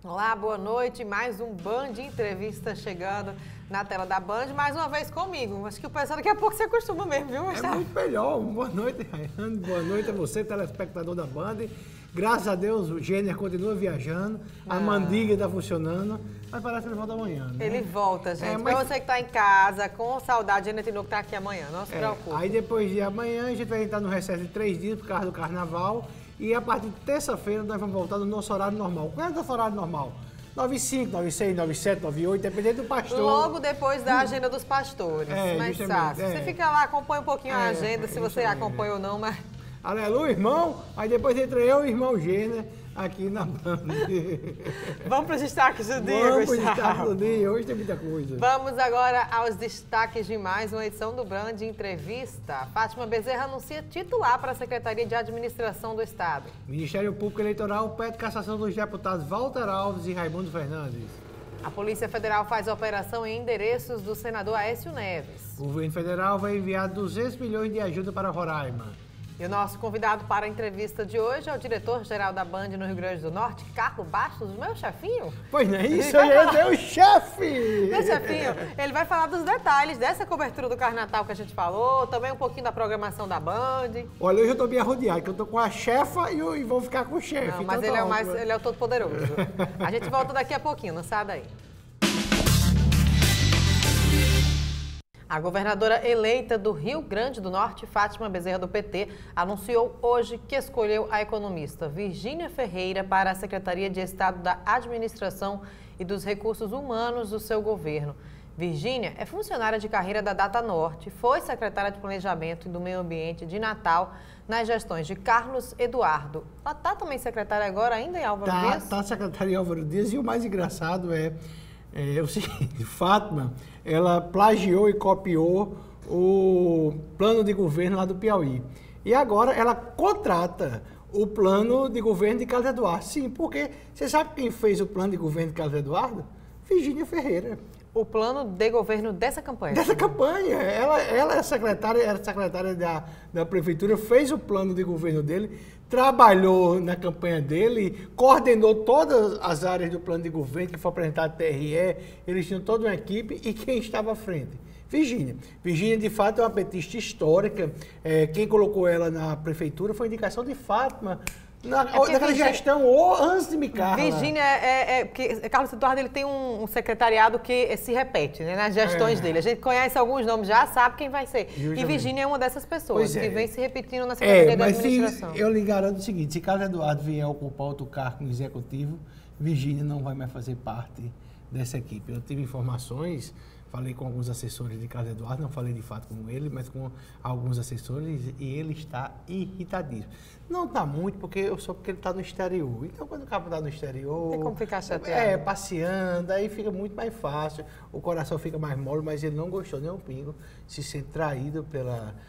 Olá, boa noite. Mais um Band Entrevista chegando na tela da Band, mais uma vez comigo. Acho que o pessoal daqui a pouco se acostuma mesmo, viu, Gustavo? É muito melhor. Boa noite, Rayane. Boa noite a você, telespectador da Band. Graças a Deus, o Gêner continua viajando, a Mandiga está funcionando, mas parece que ele volta amanhã, né? Ele volta, gente. Mas você que está em casa, com saudade, Gêner Tinoco está aqui amanhã, não se preocupe. Aí depois de amanhã, a gente vai entrar no recesso de 3 dias por causa do Carnaval. E a partir de terça-feira nós vamos voltar no nosso horário normal. Qual é o nosso horário normal? 9h05, 9h06, 9h07, 9h08, dependendo do pastor. Logo depois da agenda dos pastores, mais fácil. Você fica lá, acompanha um pouquinho a agenda, se você acompanha ou não, mas... Aleluia, irmão. Aí depois entra eu e o irmão Gêner aqui na Band. Vamos para os destaques do dia, Vamos para os Gustavo. destaques do dia, hoje tem muita coisa. Vamos agora aos destaques de mais uma edição do Band Entrevista. Fátima Bezerra anuncia titular para a Secretaria de Administração do Estado. Ministério Público Eleitoral pede cassação dos deputados Walter Alves e Raimundo Fernandes. A Polícia Federal faz operação em endereços do senador Aécio Neves. O governo federal vai enviar 200 milhões de ajuda para Roraima. E o nosso convidado para a entrevista de hoje é o diretor-geral da Band no Rio Grande do Norte, Carlos Bastos, meu chefinho. Pois não é isso, é o chefe! Meu chefinho, ele vai falar dos detalhes dessa cobertura do Carnatal que a gente falou, também um pouquinho da programação da Band. Olha, hoje eu estou bem arrodeado, que eu estou com a chefa e vou ficar com o chefe. Não, mas então ele é o todo-poderoso. A gente volta daqui a pouquinho, não sai daí. A governadora eleita do Rio Grande do Norte, Fátima Bezerra do PT, anunciou hoje que escolheu a economista Virgínia Ferreira para a Secretaria de Estado da Administração e dos Recursos Humanos do seu governo. Virgínia é funcionária de carreira da Data Norte, foi secretária de Planejamento e do Meio Ambiente de Natal nas gestões de Carlos Eduardo. Ela está também secretária agora ainda em Álvaro Dias? Está secretária em Álvaro Dias e o mais engraçado é o seguinte, Fátima, ela plagiou e copiou o plano de governo lá do Piauí. E agora ela contrata o plano de governo de Carlos Eduardo. Sim, porque você sabe quem fez o plano de governo de Carlos Eduardo? Virgínia Ferreira. O plano de governo dessa campanha? Dessa campanha. Ela é secretária, era secretária da prefeitura, fez o plano de governo dele, trabalhou na campanha dele, coordenou todas as áreas do plano de governo, que foi apresentado à TRE, eles tinham toda uma equipe, e quem estava à frente? Virgínia. Virgínia, de fato, é uma petista histórica. Quem colocou ela na prefeitura foi indicação de Fátima, naquela gestão, ou antes de Carla. Virgínia, porque Carlos Eduardo ele tem um secretariado que se repete, né, nas gestões dele. A gente conhece alguns nomes, já sabe quem vai ser. Justamente. E Virgínia é uma dessas pessoas que vem se repetindo na Secretaria de Administração. Eu lhe garanto o seguinte, se Carlos Eduardo vier ocupar outro cargo no Executivo, Virgínia não vai mais fazer parte dessa equipe. Eu tive informações, falei com alguns assessores de Carlos Eduardo, não falei de fato com ele, mas com alguns assessores, e ele está irritadíssimo. Não está muito, porque ele está no exterior. Então, quando o cabo está no exterior... Tem como ficar chateado. Passeando, aí fica muito mais fácil, o coração fica mais mole, mas ele não gostou nem um pingo, se sente traído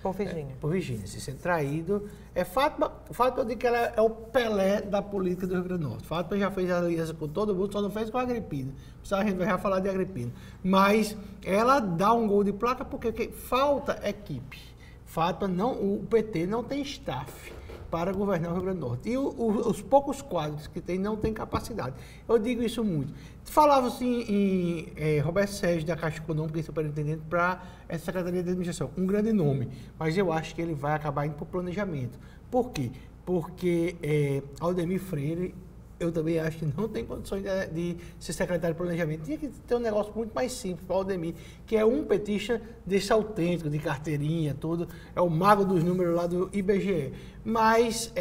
por Virgínia. Por Virgínia, se sente traído. Fátima, eu digo que ela é o Pelé da política do Rio Grande do Norte. Fátima já fez aliança com todo mundo, só não fez com a Agripina. A gente vai já falar de Agripina. Mas ela dá um gol de placa porque falta equipe. Fátima, o PT não tem staff para governar o Rio Grande do Norte. E os poucos quadros que tem não tem capacidade. Eu digo isso muito. Falava-se em Roberto Sérgio, da Caixa Econômica e Superintendente, para essa Secretaria de Administração. Um grande nome, mas eu acho que ele vai acabar indo para o planejamento. Por quê? Porque Aldemir Freire, eu também acho que não tem condições de ser secretário de planejamento. Tinha que ter um negócio muito mais simples para o Aldemir, que é um petista desse autêntico, de carteirinha, tudo. É o mago dos números lá do IBGE. Mas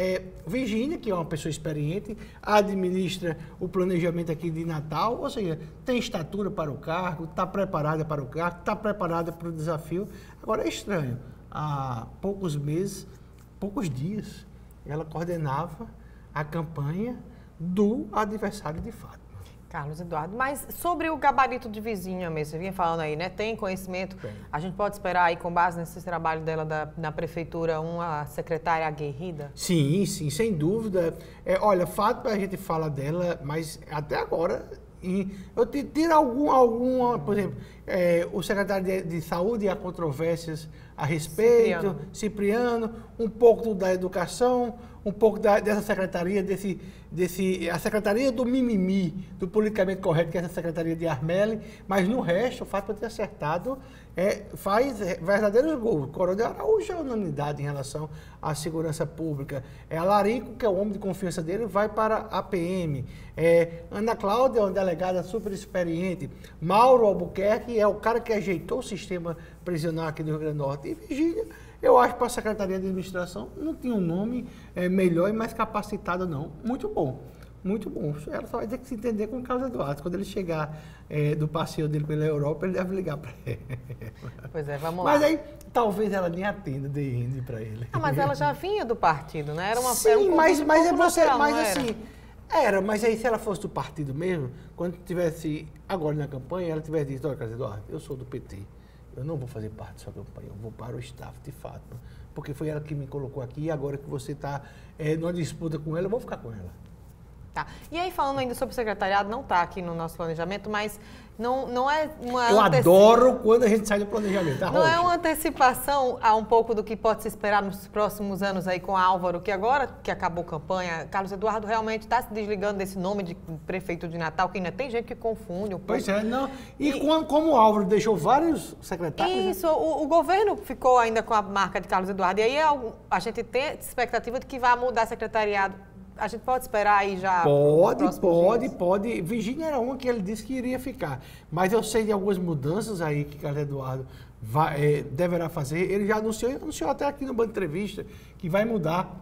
Virgínia, que é uma pessoa experiente, administra o planejamento aqui de Natal, ou seja, tem estatura para o cargo, está preparada para o cargo, está preparada para o desafio. Agora é estranho, há poucos meses, poucos dias, ela coordenava a campanha do adversário de Fátima. Carlos Eduardo, mas sobre o gabarito de Virgínia mesmo, você vinha falando aí, né? Tem conhecimento? Tem. A gente pode esperar aí, com base nesse trabalho dela na prefeitura, uma secretária aguerrida? Sim, sem dúvida. Olha, Fátima, a gente fala dela, mas até agora, eu tiro alguma, por exemplo, o secretário de Saúde, há controvérsias a respeito, Cipriano, um pouco da educação, um pouco dessa secretaria, a secretaria do mimimi, do politicamente correto, que é essa secretaria de Armelle, mas no resto, o fato de ter acertado faz verdadeiros gols. Coronel Araújo é unanimidade em relação à segurança pública. A Larico, que é o homem de confiança dele, vai para a PM. Ana Cláudia é uma delegada super experiente. Mauro Albuquerque é o cara que ajeitou o sistema prisional aqui do Rio Grande do Norte. E Virgínia, eu acho que para a Secretaria de Administração não tinha um nome melhor e mais capacitado, não. Muito bom. Muito bom. Ela só vai ter que se entender com o Carlos Eduardo. Quando ele chegar do passeio dele pela Europa, ele deve ligar para ela. Pois é, vamos lá. Mas aí, talvez ela nem atenda DN para ele. Mas ela já vinha do partido, né? Sim, era um mas natural, assim... Mas aí se ela fosse do partido mesmo, quando tivesse, agora na campanha, ela tivesse dito, olha, Carlos Eduardo, eu sou do PT. Eu não vou fazer parte da sua campanha, eu vou para o staff de Fátima. Porque foi ela que me colocou aqui e agora que você está numa disputa com ela, eu vou ficar com ela. Tá. E aí, falando ainda sobre o secretariado, não está aqui no nosso planejamento, mas não é uma... Eu adoro quando a gente sai do planejamento. Não é uma antecipação a um pouco do que pode se esperar nos próximos anos aí com Álvaro, que agora que acabou a campanha, Carlos Eduardo realmente está se desligando desse nome de prefeito de Natal, que ainda tem gente que confunde um pouco. Pois é, não. E como o Álvaro deixou vários secretários... Isso, o governo ficou ainda com a marca de Carlos Eduardo, e aí a gente tem expectativa de que vai mudar secretariado. A gente pode esperar aí já? Pode. Virgínia era uma que ele disse que iria ficar. Mas eu sei de algumas mudanças aí que Carlos Eduardo deverá fazer. Ele já anunciou até aqui no Bando de Entrevista que vai mudar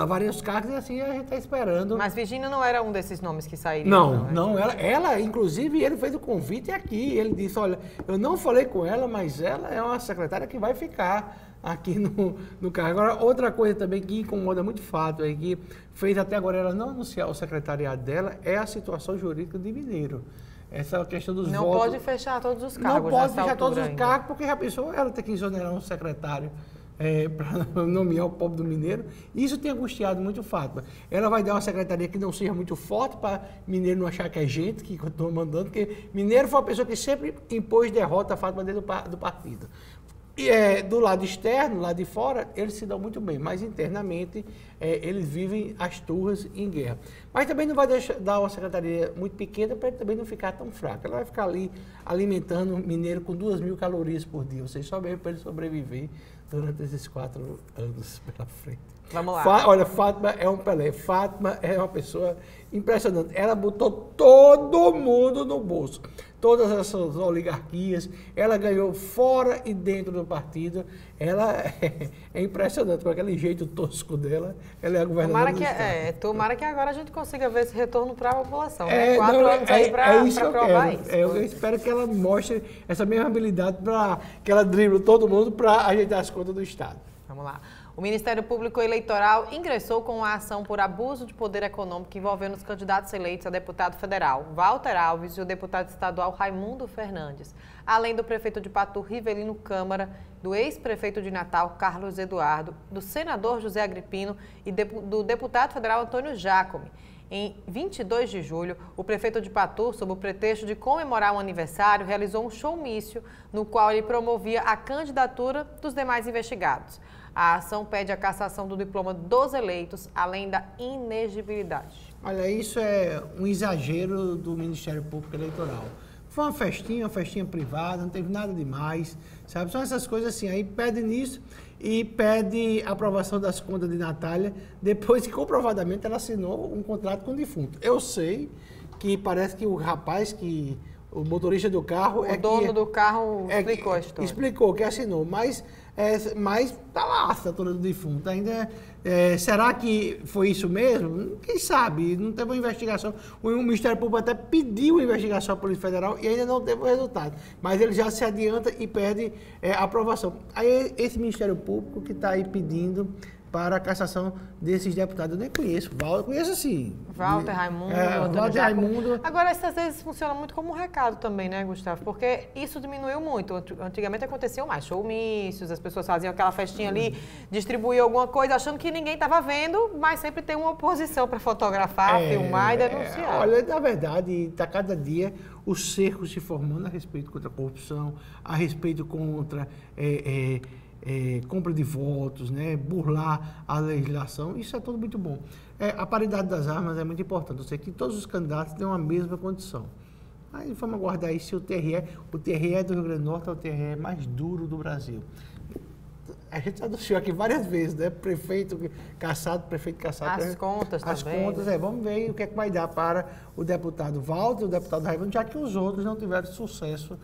vários cargos e assim a gente está esperando. Mas Virgínia não era um desses nomes que sairiam? Não. Ela, inclusive, ele fez o convite aqui. Ele disse, olha, eu não falei com ela, mas ela é uma secretária que vai ficar aqui no cargo. Agora, outra coisa também que incomoda muito fato, que fez até agora ela não anunciar o secretariado dela, é a situação jurídica de Mineiro. Essa questão dos votos. Não pode fechar todos os cargos. Não pode fechar todos os cargos, porque já pensou ela ter que exonerar um secretário para nomear o povo do Mineiro. Isso tem angustiado muito Fátima. Ela vai dar uma secretaria que não seja muito forte para Mineiro não achar que é gente que continua mandando, porque Mineiro foi uma pessoa que sempre impôs derrota a Fátima dentro do partido. E do lado externo, lá de fora, eles se dão muito bem, mas internamente eles vivem as turras em guerra. Mas também não vai dar uma secretaria muito pequena para ele também não ficar tão fraco. Ela vai ficar ali alimentando o Mineiro com 2.000 calorias por dia, vocês só mesmo para ele sobreviver durante esses 4 anos pela frente. Vamos lá. Olha, Fátima é um Pelé. Fátima é uma pessoa impressionante. Ela botou todo mundo no bolso. Todas essas oligarquias, ela ganhou fora e dentro do partido. Ela é impressionante, com aquele jeito tosco dela, ela é a governadora do estado. Tomara que agora a gente consiga ver esse retorno para a população. 4 anos aí para provar isso. Eu espero que ela mostre essa mesma habilidade, para que ela drible todo mundo para ajeitar as contas do Estado. Vamos lá. O Ministério Público Eleitoral ingressou com uma ação por abuso de poder econômico envolvendo os candidatos eleitos a deputado federal, Walter Alves, e o deputado estadual Raimundo Fernandes, além do prefeito de Patu, Rivelino Câmara, do ex-prefeito de Natal, Carlos Eduardo, do senador José Agripino e do deputado federal Antônio Jacome. Em 22 de julho, o prefeito de Patu, sob o pretexto de comemorar um aniversário, realizou um showmício no qual ele promovia a candidatura dos demais investigados. A ação pede a cassação do diploma dos eleitos, além da inegibilidade. Olha, isso é um exagero do Ministério Público Eleitoral. Foi uma festinha privada, não teve nada demais, sabe? São essas coisas assim, aí pede nisso e pede a aprovação das contas de Natália, depois que comprovadamente ela assinou um contrato com o defunto. Eu sei que parece que o rapaz o motorista do carro... O dono do carro explicou a história. Explicou que assinou, mas tá lá a assinatura do defunto. Ainda, será que foi isso mesmo? Quem sabe? Não teve uma investigação. O Ministério Público até pediu uma investigação à Polícia Federal e ainda não teve o resultado. Mas ele já se adianta e pede a aprovação. Aí esse Ministério Público que está aí pedindo para a cassação desses deputados. Eu nem conheço. Eu conheço assim. Walter Raimundo. Walter Raimundo. Agora, isso às vezes funciona muito como um recado também, né, Gustavo? Porque isso diminuiu muito. Antigamente aconteciam mais showmícios, as pessoas faziam aquela festinha ali, distribuíam alguma coisa achando que ninguém estava vendo, mas sempre tem uma oposição para fotografar, filmar e denunciar. Olha, na verdade, está cada dia o cerco se formando a respeito contra a corrupção, a respeito contra compra de votos, né, burlar a legislação, isso é tudo muito bom. A paridade das armas é muito importante, ou seja, que todos os candidatos tenham a mesma condição. Aí vamos aguardar aí se o TRE do Rio Grande do Norte é o TRE mais duro do Brasil. A gente anunciou aqui várias vezes, né? Prefeito cassado. As contas também. As contas, vamos ver o que é que vai dar para o deputado Walter e o deputado Raimundo, já que os outros não tiveram sucesso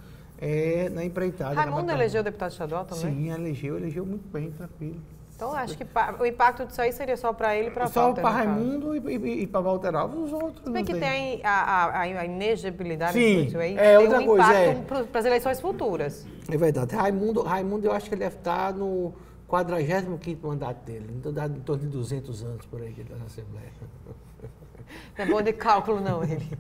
na empreitada. Raimundo elegeu deputado estadual também? Sim, elegeu muito bem, tranquilo. Então, acho que o impacto disso aí seria só para ele e para Walter. Só para Raimundo e para Walter Alves, os outros. Se bem que tem a inegibilidade do aí, tem outra um impacto para as eleições futuras. É verdade. Raimundo, eu acho que ele deve estar no 45º mandato dele. Então dá em torno de 200 anos por aí que ele está na Assembleia. Não é bom de cálculo, não, ele.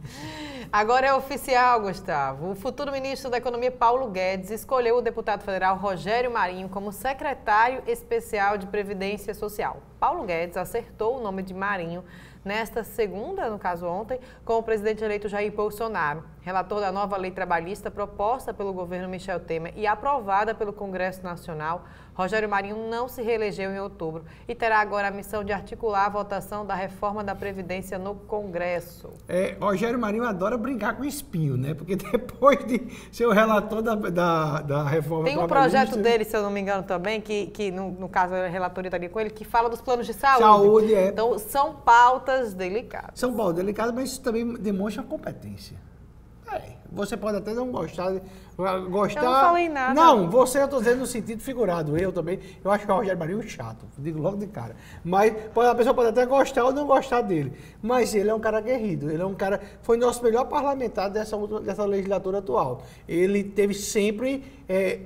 Agora é oficial, Gustavo. O futuro ministro da Economia, Paulo Guedes, escolheu o deputado federal Rogério Marinho como secretário especial de Previdência Social. Paulo Guedes acertou o nome de Marinho nesta segunda, no caso ontem, com o presidente eleito Jair Bolsonaro, relator da nova lei trabalhista proposta pelo governo Michel Temer e aprovada pelo Congresso Nacional. Rogério Marinho não se reelegeu em outubro e terá agora a missão de articular a votação da reforma da Previdência no Congresso. Rogério Marinho adora brincar com espinho, né? Porque depois de ser o relator da reforma tem um projeto dele, se eu não me engano também, que no caso a relatoria estaria com ele, que fala dos planos de saúde. Então são pautas delicadas. São pautas delicadas, mas isso também demonstra competência. Você pode até não gostar. Eu não falei nada. Não, eu estou dizendo no sentido figurado. Eu também. Eu acho que o Rogério Marinho é chato. Digo logo de cara. Mas a pessoa pode até gostar ou não gostar dele. Mas ele é um cara aguerrido. Ele é um cara. Foi nosso melhor parlamentar dessa legislatura atual. Ele teve sempre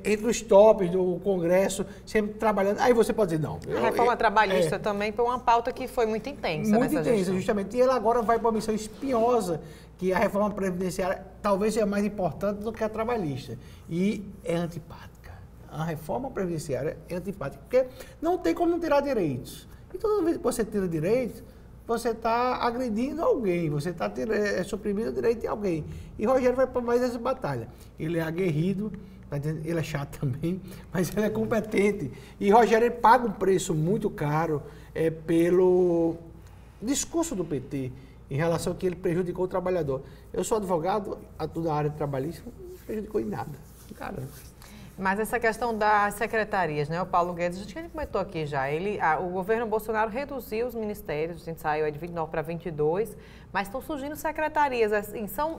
entre os tops do Congresso, sempre trabalhando. Aí você pode dizer, não. A reforma trabalhista também foi uma pauta que foi muito intensa. Muito intensa, justamente. E ele agora vai para uma missão espinhosa, que a reforma previdenciária talvez seja mais importante do que a trabalhista. E é antipática. A reforma previdenciária é antipática, porque não tem como não tirar direitos. E toda vez que você tira direitos, você está agredindo alguém, você está suprimindo o direito de alguém. E Rogério vai para mais essa batalha. Ele é aguerrido, ele é chato também, mas ele é competente. E Rogério paga um preço muito caro pelo discurso do PT, em relação a que ele prejudicou o trabalhador. Eu sou advogado, atuo na área trabalhista, não prejudicou em nada. Caramba. Mas essa questão das secretarias, né? O Paulo Guedes, a gente comentou aqui já, o governo Bolsonaro reduziu os ministérios, a gente saiu de 29 para 22, mas estão surgindo secretarias, assim, são...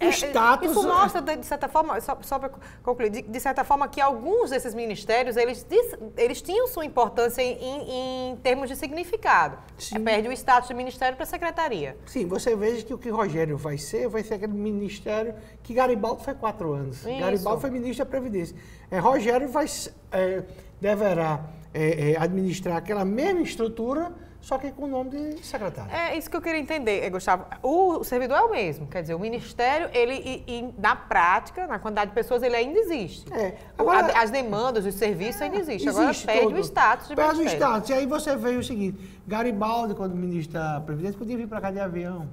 Isso mostra, de certa forma, só para concluir, de certa forma que alguns desses ministérios, eles tinham sua importância em termos de significado. Perde o status de ministério para a secretaria. Sim, você veja que o que Rogério vai ser aquele ministério que Garibaldi foi 4 anos. Isso. Garibaldi foi ministro da Previdência. Rogério deverá administrar aquela mesma estrutura, só que com o nome de secretário. É isso que eu queria entender, Gustavo. O servidor é o mesmo, quer dizer, o ministério, na prática, na quantidade de pessoas, ele ainda existe. Agora, as demandas, os serviços ainda existem. Agora perde o status de ministério. Perde o status. E aí você vê o seguinte, Garibaldi, quando ministro da Previdência, podia vir para cá de avião.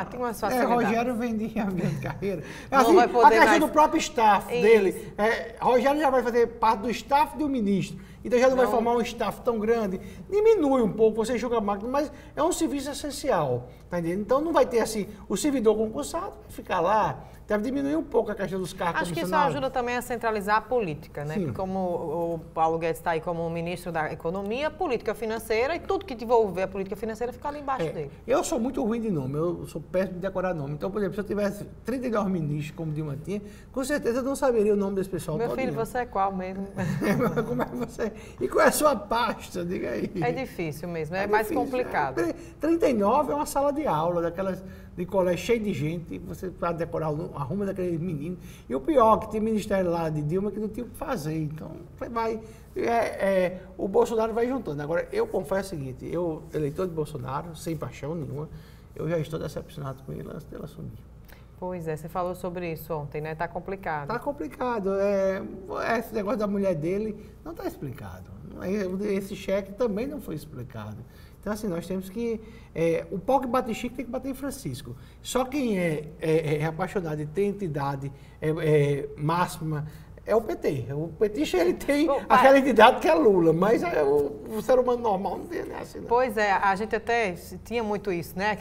Tem uma facilidade. Rogério vendia avião de carreira. Não vai poder a questão do próprio staff dele. Rogério já vai fazer parte do staff do ministro. Então já não vai formar um staff tão grande. Diminui um pouco, você julga a máquina, mas é um serviço essencial. Tá entendendo? Então não vai ter assim, o servidor concursado vai ficar lá. Deve diminuir um pouco a questão dos cargos. Acho que isso ajuda também a centralizar a política, né? Porque como o Paulo Guedes está aí como ministro da Economia, política financeira e tudo que envolver a política financeira fica ali embaixo dele. Eu sou muito ruim de nome, eu sou péssimo de decorar nome. Então, por exemplo, se eu tivesse 32 ministros, como Dilma tinha, com certeza eu não saberia o nome desse pessoal. Meu filho, você é qual mesmo? Como é você? E qual é a sua pasta? Diga aí. É difícil mesmo, é mais complicado. 39 é uma sala de aula, daquelas de colégio cheio de gente, você vai decorar a ruma daqueles meninos. E o pior, que tem ministério lá de Dilma que não tinha o que fazer. Então, o Bolsonaro vai juntando. Agora, eu confesso o seguinte, eu, eleitor de Bolsonaro, sem paixão nenhuma, eu já estou decepcionado com ele antes dele assumir. Pois é, você falou sobre isso ontem, né? Tá complicado. Tá complicado. Esse negócio da mulher dele não está explicado. Esse cheque também não foi explicado. Então, assim, nós temos que... o pau que bate em Chico tem que bater em Francisco. Só quem é apaixonado e tem entidade máxima é o PT. O petista, ele tem aquela entidade que é Lula, mas o ser humano normal não tem assim, não. Pois é, a gente até tinha muito isso, né?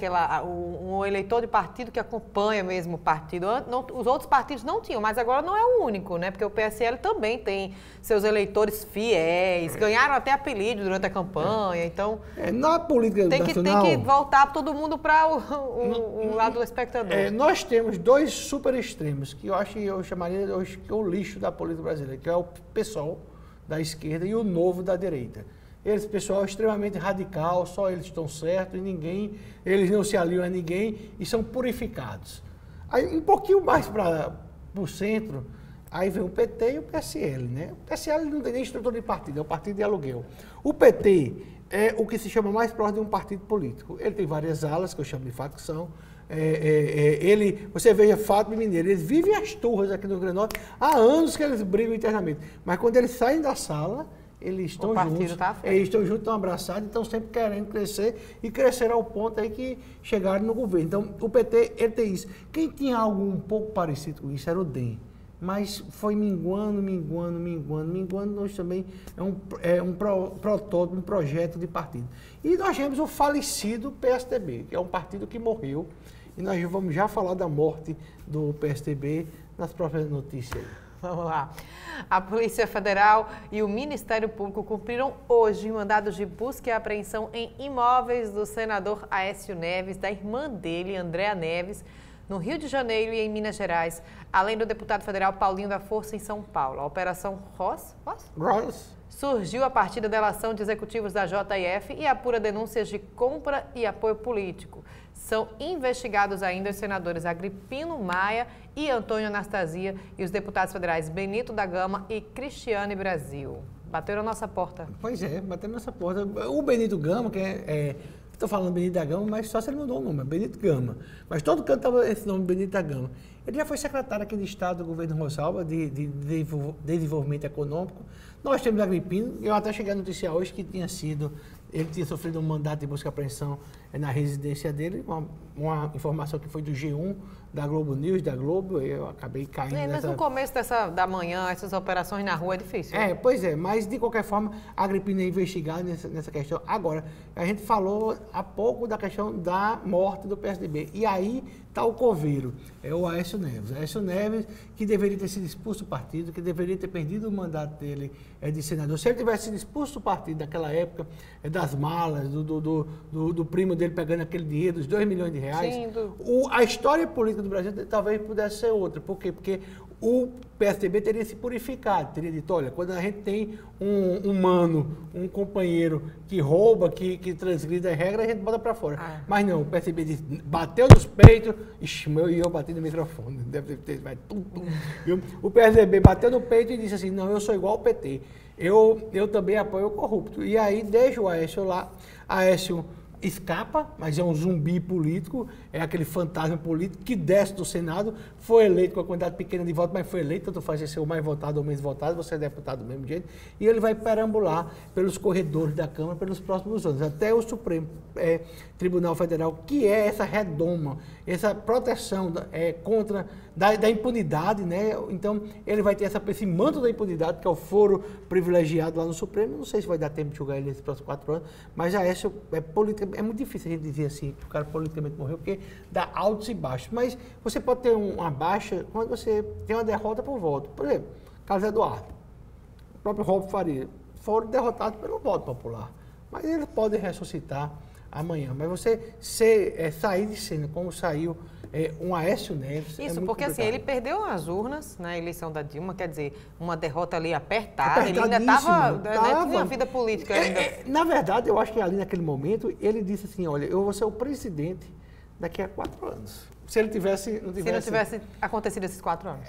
Um eleitor de partido que acompanha mesmo o partido. Os outros partidos não tinham, mas agora não é o único, né? Porque o PSL também tem seus eleitores fiéis, ganharam até apelido durante a campanha, então... Na política nacional... Tem que voltar todo mundo para o lado do espectador. Nós temos dois super extremos, que eu chamaria que é o lixo da política brasileira, que é o PSOL da esquerda e o Novo da direita. Esse pessoal é extremamente radical, só eles estão certos e eles não se aliam a ninguém e são purificados. Aí um pouquinho mais para o centro, aí vem o PT e o PSL, né? O PSL não tem nem estrutura de partido, é um partido de aluguel. O PT é o que se chama mais próximo de um partido político. Ele tem várias alas, que eu chamo de facção. Você veja Fátima e Mineiro, eles vivem as turras aqui no Rio Grande do Norte, há anos que eles brigam internamente. Mas quando eles saem da sala, eles estão juntos, eles estão juntos, estão abraçados, estão sempre querendo crescer e crescer ao ponto aí que chegaram no governo. Então, o PT, ele tem isso. Quem tinha algo um pouco parecido com isso era o DEM. Mas foi minguando, nós também um protótipo, um projeto de partido. E nós temos o falecido PSDB, que é um partido que morreu, e nós vamos já falar da morte do PSDB nas próximas notícias. Vamos lá. A Polícia Federal e o Ministério Público cumpriram hoje mandados de busca e apreensão em imóveis do senador Aécio Neves, da irmã dele, Andréa Neves, no Rio de Janeiro e em Minas Gerais, além do deputado federal Paulinho da Força em São Paulo. A Operação Ross surgiu a partir da delação de executivos da JF e apura denúncias de compra e apoio político. São investigados ainda os senadores Agripino Maia e Antônio Anastasia e os deputados federais Benito da Gama e Cristiane Brasil. Bateram na nossa porta. Pois é, bateram na nossa porta. O Benito Gama, que estou falando Benito da Gama, mas só se ele mudou o nome, é Benito Gama. Mas todo canto estava esse nome, Benito da Gama. Ele já foi secretário aqui de Estado do governo Rosalba, de Desenvolvimento Econômico. Nós temos Agripino, eu até cheguei a noticiar hoje que ele tinha sofrido um mandato de busca e apreensão na residência dele, uma informação que foi do G1, da Globo News, da Globo, eu acabei caindo Mas no começo da manhã, essas operações na rua é difícil. Pois é, mas de qualquer forma, a Agripino é investigada nessa questão. Agora, a gente falou há pouco da questão da morte do PSDB, e aí está o coveiro, é o Aécio Neves. Aécio Neves, que deveria ter sido expulso do partido, que deveria ter perdido o mandato dele de senador. Se ele tivesse sido expulso do partido naquela época, das malas, do primo dele pegando aquele dinheiro, dos 2 milhões de reais, Sim, a história política do Brasil talvez pudesse ser outra. Por quê? Porque o PSDB teria se purificado, teria dito, olha, quando a gente tem um companheiro que rouba, que transgride a regra, a gente bota para fora. Mas não, o PSDB disse, bateu nos peitos, eu bati no microfone, deve ter, o PSDB bateu no peito e disse assim, não, eu sou igual ao PT, eu também apoio o corrupto. E aí deixa o Aécio lá, Aécio escapa, mas é um zumbi político, é aquele fantasma político que desce do Senado, foi eleito com a quantidade pequena de votos, mas foi eleito, tanto faz ser o mais votado ou menos votado, você é deputado do mesmo jeito, e ele vai perambular pelos corredores da Câmara pelos próximos anos, até o Supremo Tribunal Federal, que é essa redoma, essa proteção contra da impunidade, né? Então, ele vai ter esse manto da impunidade, que é o foro privilegiado lá no Supremo. Não sei se vai dar tempo de julgar ele nesses próximos 4 anos, mas é muito difícil a gente dizer assim, que o cara politicamente morreu, porque dá altos e baixos. Mas você pode ter uma baixa quando você tem uma derrota por voto. Por exemplo, Carlos Eduardo, o próprio Robson Faria, foram derrotados pelo voto popular. Mas eles podem ressuscitar amanhã. Mas você sair de cena como saiu um Aécio Neves. Isso, porque assim, ele perdeu as urnas na eleição da Dilma, quer dizer, uma derrota ali apertada, ele ainda tinha vida política ainda. Na verdade, eu acho que ali naquele momento, ele disse assim, olha, eu vou ser o presidente daqui a 4 anos. Se ele não tivesse acontecido esses 4 anos.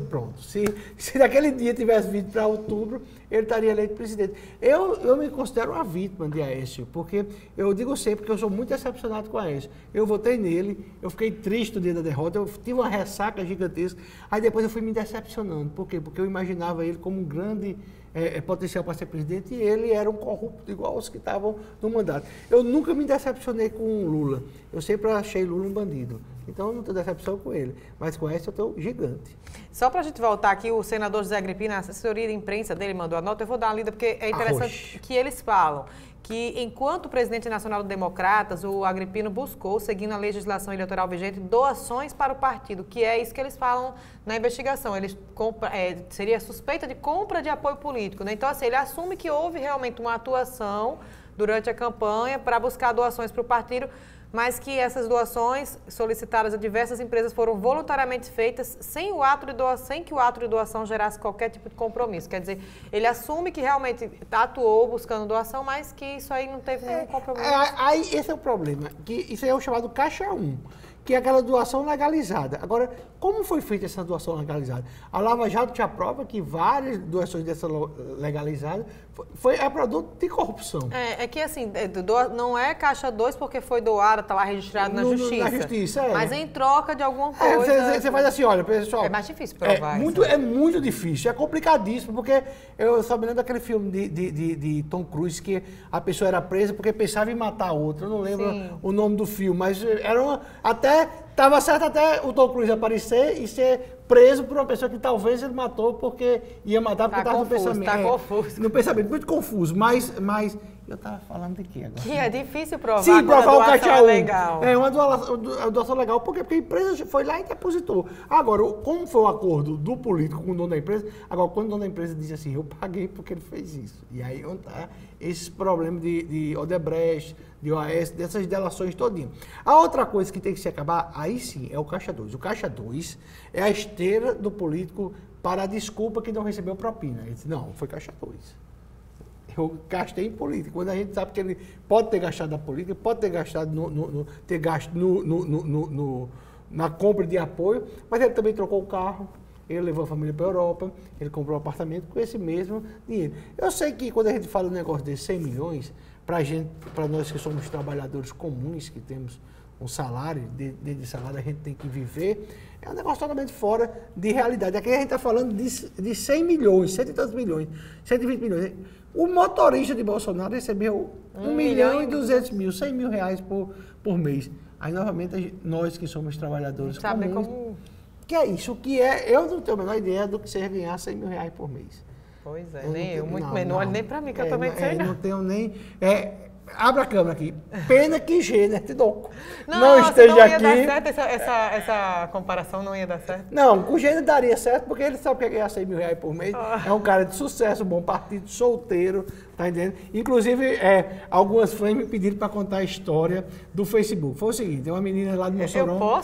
Pronto. Se naquele dia tivesse vindo para outubro, ele estaria eleito presidente. Eu me considero uma vítima de Aécio, porque eu digo sempre que eu sou muito decepcionado com Aécio. Eu votei nele, eu fiquei triste no dia da derrota, eu tive uma ressaca gigantesca, aí depois eu fui me decepcionando. Por quê? Porque eu imaginava ele como um grande potencial para ser presidente, e ele era um corrupto igual os que estavam no mandato. Eu nunca me decepcionei com o Lula. Eu sempre achei Lula um bandido. Então, eu não tenho decepção com ele. Mas com esse eu estou gigante. Só para a gente voltar aqui, o senador José Agripino, a assessoria de imprensa dele mandou a nota. Eu vou dar uma lida, porque é interessante que eles falam que, enquanto presidente nacional do Democratas, o Agripino buscou, seguindo a legislação eleitoral vigente, doações para o partido, que é isso que eles falam na investigação. Eles seria suspeita de compra de apoio político, né? Então, assim, ele assume que houve realmente uma atuação durante a campanha para buscar doações para o partido, mas que essas doações solicitadas a diversas empresas foram voluntariamente feitas sem que o ato de doação gerasse qualquer tipo de compromisso. Quer dizer, ele assume que realmente atuou buscando doação, mas que isso aí não teve nenhum compromisso. Aí esse é o problema, que isso aí é o chamado Caixa 1, que é aquela doação legalizada. Agora, como foi feita essa doação legalizada? A Lava Jato te aprova que várias doações dessa legalizada é produto de corrupção. É que assim, não é Caixa 2 porque foi doada, está lá registrado na Justiça. Na Justiça, Mas em troca de alguma coisa. Você faz assim, olha, pessoal. É mais difícil provar É muito difícil, é complicadíssimo, porque eu só me lembro daquele filme de Tom Cruise, que a pessoa era presa porque pensava em matar a outra. Eu não lembro o nome do filme, mas era estava certo até o Tom Cruise aparecer e ser preso por uma pessoa que talvez ele matou porque ia matar porque estava no pensamento. Está confuso. No pensamento, muito confuso. Mas eu estava falando de quê agora? Que é difícil provar. Sim, provar o Caixa 1. Legal. É uma doação legal. Por quê? Porque a empresa foi lá e depositou. Agora, como foi o acordo do político com o dono da empresa? Agora, quando o dono da empresa diz assim, eu paguei porque ele fez isso. E aí onde está esse problema de Odebrecht, de OAS, dessas delações todinhas. A outra coisa que tem que se acabar, aí sim, é o Caixa 2. O Caixa 2 é a esteira do político para a desculpa que não recebeu propina. Ele disse, não, foi Caixa 2. Eu gastei em política. Quando a gente sabe que ele pode ter gastado na política, pode ter gastado na compra de apoio, mas ele também trocou o carro, ele levou a família para a Europa, ele comprou um apartamento com esse mesmo dinheiro. Eu sei que quando a gente fala um negócio de 100 milhões, para nós que somos trabalhadores comuns, que temos um salário, de salário a gente tem que viver, é um negócio totalmente fora de realidade. Aqui a gente está falando de 100 milhões, 100 e tantos milhões, 120 milhões. O motorista de Bolsonaro recebeu 1 milhão e 200 mil, 100 mil reais por mês. Aí, novamente, nós que somos trabalhadores comuns, que é isso, eu não tenho a menor ideia do que seja ganhar 100 mil reais por mês. Pois é, nem eu, muito menor, nem para mim, que eu também sei não. Não tenho nem... Abra a câmera aqui. Pena que Gênesis não esteja não ia aqui. Dar certo, essa comparação não ia dar certo? Não, com o Gênesis daria certo, porque ele sabe que é ganhar 100 mil reais por mês. É um cara de sucesso, bom partido, solteiro, tá entendendo? Inclusive, algumas fãs me pediram para contar a história do Facebook. Foi o seguinte, tem uma menina lá de Mossoró...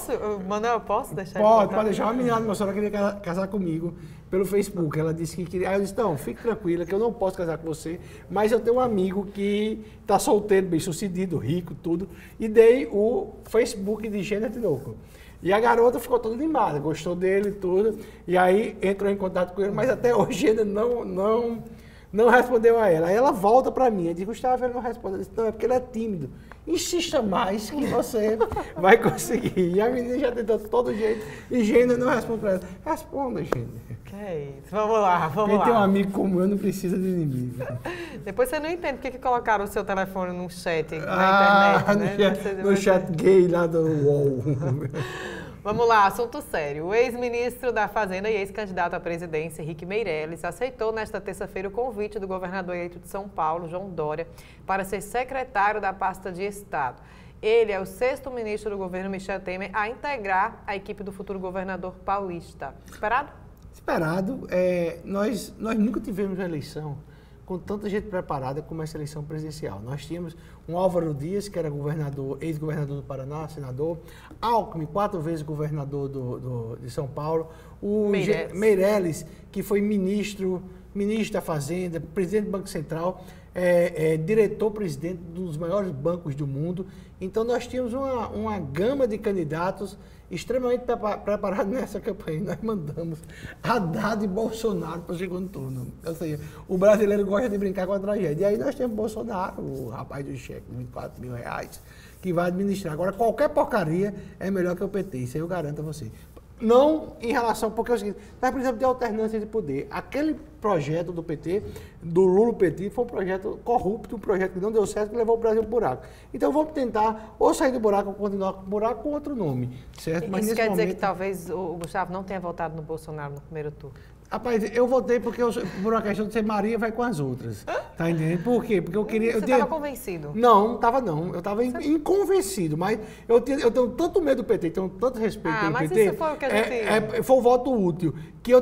Manuel, eu posso deixar? Pode deixar. Uma menina lá de Mossoró queria casar comigo pelo Facebook. Ela disse que queria... Aí eu disse, não, fique tranquila, que eu não posso casar com você, mas eu tenho um amigo que está solteiro, bem sucedido, rico, tudo, e dei o Facebook de Gênesis Tinoco. E a garota ficou toda animada, gostou dele e tudo, e aí entrou em contato com ele, mas até hoje ainda não respondeu a ela. Aí ela volta para mim, eu digo, Gustavo, ele não responde. Eu disse, não, é porque ele é tímido. Insista mais que você vai conseguir. E a menina já tentou de todo jeito, e Gênesis não responde para ela. Responda, Gênesis. Que é isso? Vamos lá. Quem tem um amigo como eu não precisa de inimigo. Depois você não entende por que colocaram o seu telefone num chat na internet, né? No chat gay lá do UOL. Vamos lá, assunto sério. O ex-ministro da Fazenda e ex-candidato à presidência, Henrique Meirelles, aceitou nesta terça-feira o convite do governador eleito de São Paulo, João Dória, para ser secretário da pasta de Estado. Ele é o 6º ministro do governo Michel Temer a integrar a equipe do futuro governador paulista. Esperado? Esperado. Nós nunca tivemos uma eleição com tanta gente preparada como essa eleição presidencial. Nós tínhamos um Álvaro Dias, que era ex-governador do Paraná, senador, Alckmin, 4 vezes governador de São Paulo, o Meirelles, que foi ministro da Fazenda, presidente do Banco Central, diretor-presidente dos maiores bancos do mundo. Então, nós tínhamos uma gama de candidatos extremamente preparados nessa campanha. Nós mandamos Haddad e Bolsonaro para o segundo turno. Ou seja, o brasileiro gosta de brincar com a tragédia. E aí nós temos Bolsonaro, o rapaz do cheque, 24 mil reais, que vai administrar. Agora, qualquer porcaria é melhor que o PT, isso aí eu garanto a você. Não em relação, porque é o seguinte, nós precisamos de alternância de poder. Aquele projeto do PT, do Lula PT, foi um projeto corrupto, um projeto que não deu certo, que levou o Brasil ao buraco. Então vamos tentar ou sair do buraco ou continuar com o buraco com outro nome, certo? Mas isso quer dizer que talvez o Gustavo não tenha votado no Bolsonaro no primeiro turno? Rapaz, eu votei porque, por uma questão de ser Maria, vai com as outras. Tá entendendo? Por quê? Porque eu queria... Você estava convencido? Não estava não. Eu estava inconvencido, mas eu tenho tanto medo do PT, tenho tanto respeito pelo mas PT. Isso foi o que a gente... foi um voto útil. Que